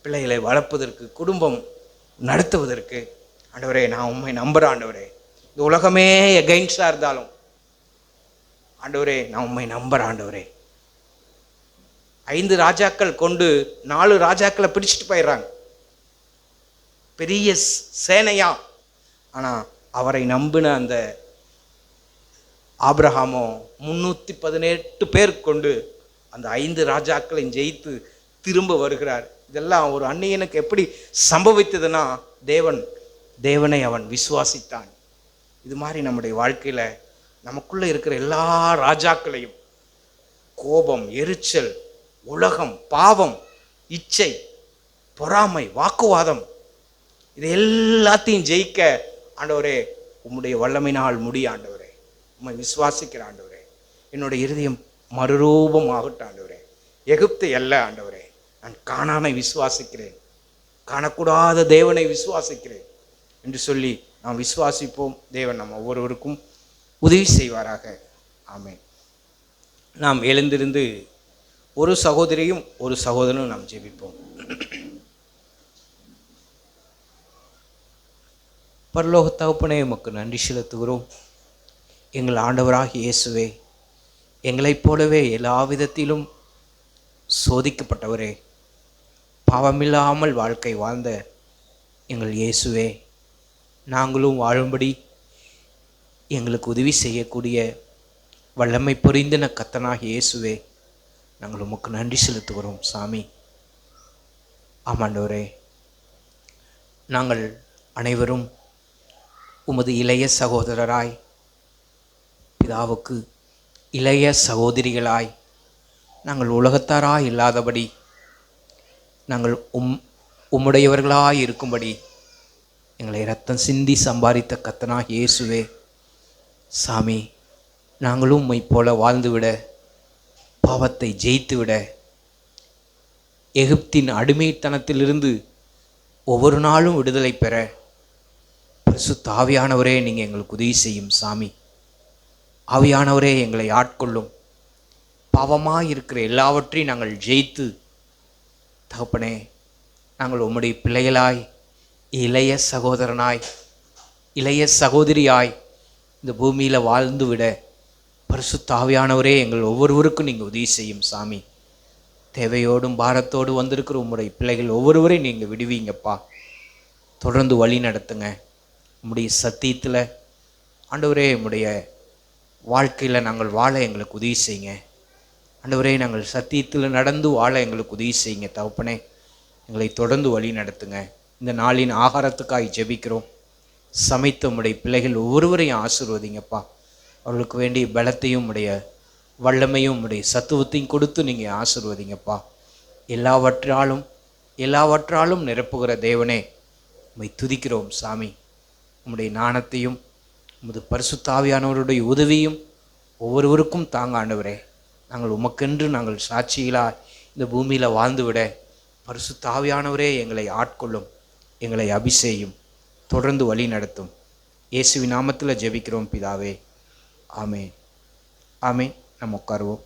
பிள்ளைகளை வளர்ப்பதற்கு, குடும்பம் நடத்துவதற்கு ஆண்டவரே நான் உண்மை நம்புகிறேன் ஆண்டவரே. இந்த உலகமே எகைன்ஸ்டாக இருந்தாலும் ஆண்டவரே நான் உண்மை நம்புகிறேன் ஆண்டவரே. 5 ராஜாக்கள் கொண்டு 4 ராஜாக்களை பிடிச்சிட்டு போயிடுறாங்க, பெரிய சேனையா. ஆனால் அவரை நம்பின அந்த ஆபிரகாமோ 318 பேர் கொண்டு அந்த 5 ராஜாக்களையும் ஜெயித்து திரும்ப வருகிறார். இதெல்லாம் ஒரு அந்நியனுக்கு எப்படி சம்பவித்ததுன்னா, தேவனை அவன் விசுவாசித்தான். இது மாதிரி நம்முடைய வாழ்க்கையில் நமக்குள்ளே இருக்கிற எல்லா ராஜாக்களையும், கோபம், எரிச்சல், உலகம், பாவம், இச்சை, பொறாமை, வாக்குவாதம், இது எல்லாத்தையும் ஜெயிக்க ஆண்டவரே உம்முடைய வல்லமையினால் முடிய ஆண்டவரே. உம்மை விசுவாசிக்கிற ஆண்டவரே, என்னுடைய இருதயம் மறுரூபம் ஆகட்டும் ஆண்டவரே. எகிப்தை அல்ல ஆண்டவரே, நான் காணானை விசுவாசிக்கிறேன், காணக்கூடாத தேவனை விசுவாசிக்கிறேன் என்று சொல்லி நாம் விசுவாசிப்போம். தேவன் நம்ம ஒவ்வொருவருக்கும் உதவி செய்வாராக. ஆமென். நாம் எழுந்திருந்து ஒரு சகோதரியும் ஒரு சகோதரனும் நாம் ஜெபிப்போம். பரலோக தகப்பனே, உமக்கு நன்றி செலுத்துகிறோம். எங்கள் ஆண்டவராகிய இயேசுவே, எங்களைப் போலவே எல்லா விதத்திலும் சோதிக்கப்பட்டவரே, பாவமில்லாமல் வாழ்க்கை வாழ்ந்த எங்கள் இயேசுவே, நாங்களும் வாழும்படி எங்களுக்கு உதவி செய்யக்கூடிய வல்லமை பொறிந்தின கர்த்தனாகிய இயேசுவே, நாங்கள் உமக்கு நன்றி செலுத்துகிறோம் சாமி. ஆமாண்டவரே, நாங்கள் அனைவரும் உமது இளைய சகோதரராய், பிதாவுக்கு இளைய சகோதரிகளாய், நாங்கள் உலகத்தாராய் இல்லாதபடி நாங்கள் உம்முடையவர்களாய் இருக்கும்படி எங்களை இரத்தம் சிந்தி சம்பாதித்த கர்த்தனாகிய இயேசுவே சாமி, நாங்களும் உம்மை போல வாழ்ந்துவிட, பாவத்தை ஜெயித்துவிட, எகிப்தின் அடிமைத்தனத்திலிருந்து ஒவ்வொரு நாளும் விடுதலை பெற பரிசுத்த ஆவியானவரே நீங்கள் எங்களுக்கு உதவி செய்யும் சாமி. ஆவியானவரே எங்களை ஆட்கொள்ளும். பாவமாக இருக்கிற எல்லாவற்றையும் நாங்கள் ஜெயித்து தகப்பனே, நாங்கள் உம்முடைய பிள்ளைகளாய், இளைய சகோதரனாய், இளைய சகோதரியாய் இந்த பூமியில் வாழ்ந்து விட பரிசுத்த ஆவியானவரே எங்கள் ஒவ்வொருவருக்கும் நீங்கள் உதவி செய்யும் சாமி. தேவையோடும் பாரத்தோடு வந்திருக்கிற உம்முடைய பிள்ளைகள் ஒவ்வொருவரையும் நீங்கள் விடுவீங்கப்பா. தொடர்ந்து வழி நடத்துங்க. உம்முடைய சத்தியத்தில் ஆண்டவரே, உம்முடைய வாழ்க்கையில் நாங்கள் வாழ எங்களுக்கு உதவி செய்யுங்க ஆண்டவரே. நாங்கள் சத்தியத்தில் நடந்து வாழ எங்களுக்கு உதவி செய்யுங்க தகப்பனே. எங்களை தொடர்ந்து வழி நடத்துங்க. இந்த நாளின் ஆகாரத்துக்காய் ஜெபிக்கிறோம். சமைத்த உம்முடைய பிள்ளைகள் ஒவ்வொருவரையும் ஆசீர்வதிங்கப்பா. அவர்களுக்கு வேண்டிய பலத்தையும் உடைய வல்லமையும் உடைய சத்துவத்தையும் கொடுத்து நீங்கள் ஆசீர்வதிங்கப்பா. எல்லாவற்றாலும் நிரப்புகிற தேவனே, உம்மை துதிக்கிறோம் சாமி. உம்முடைய ஞானத்தையும் உமது பரிசுத்த ஆவியானவருடைய உதவியும் ஒவ்வொருவருக்கும் தாங்க ஆண்டவரே. நாங்கள் உமக்கென்று நாங்கள் சாட்சிகளாக இந்த பூமியில் வாழ்ந்துவிட பரிசுத்த ஆவியானவரே எங்களை ஆட்கொள்ளும், எங்களை அபிஷேகம், தொடர்ந்து வழி நடத்தும். இயேசுவின் நாமத்தில் ஜெபிக்கிறோம் பிதாவே. ஆமென். ஆமென். நம்ம உட்காருவோம்.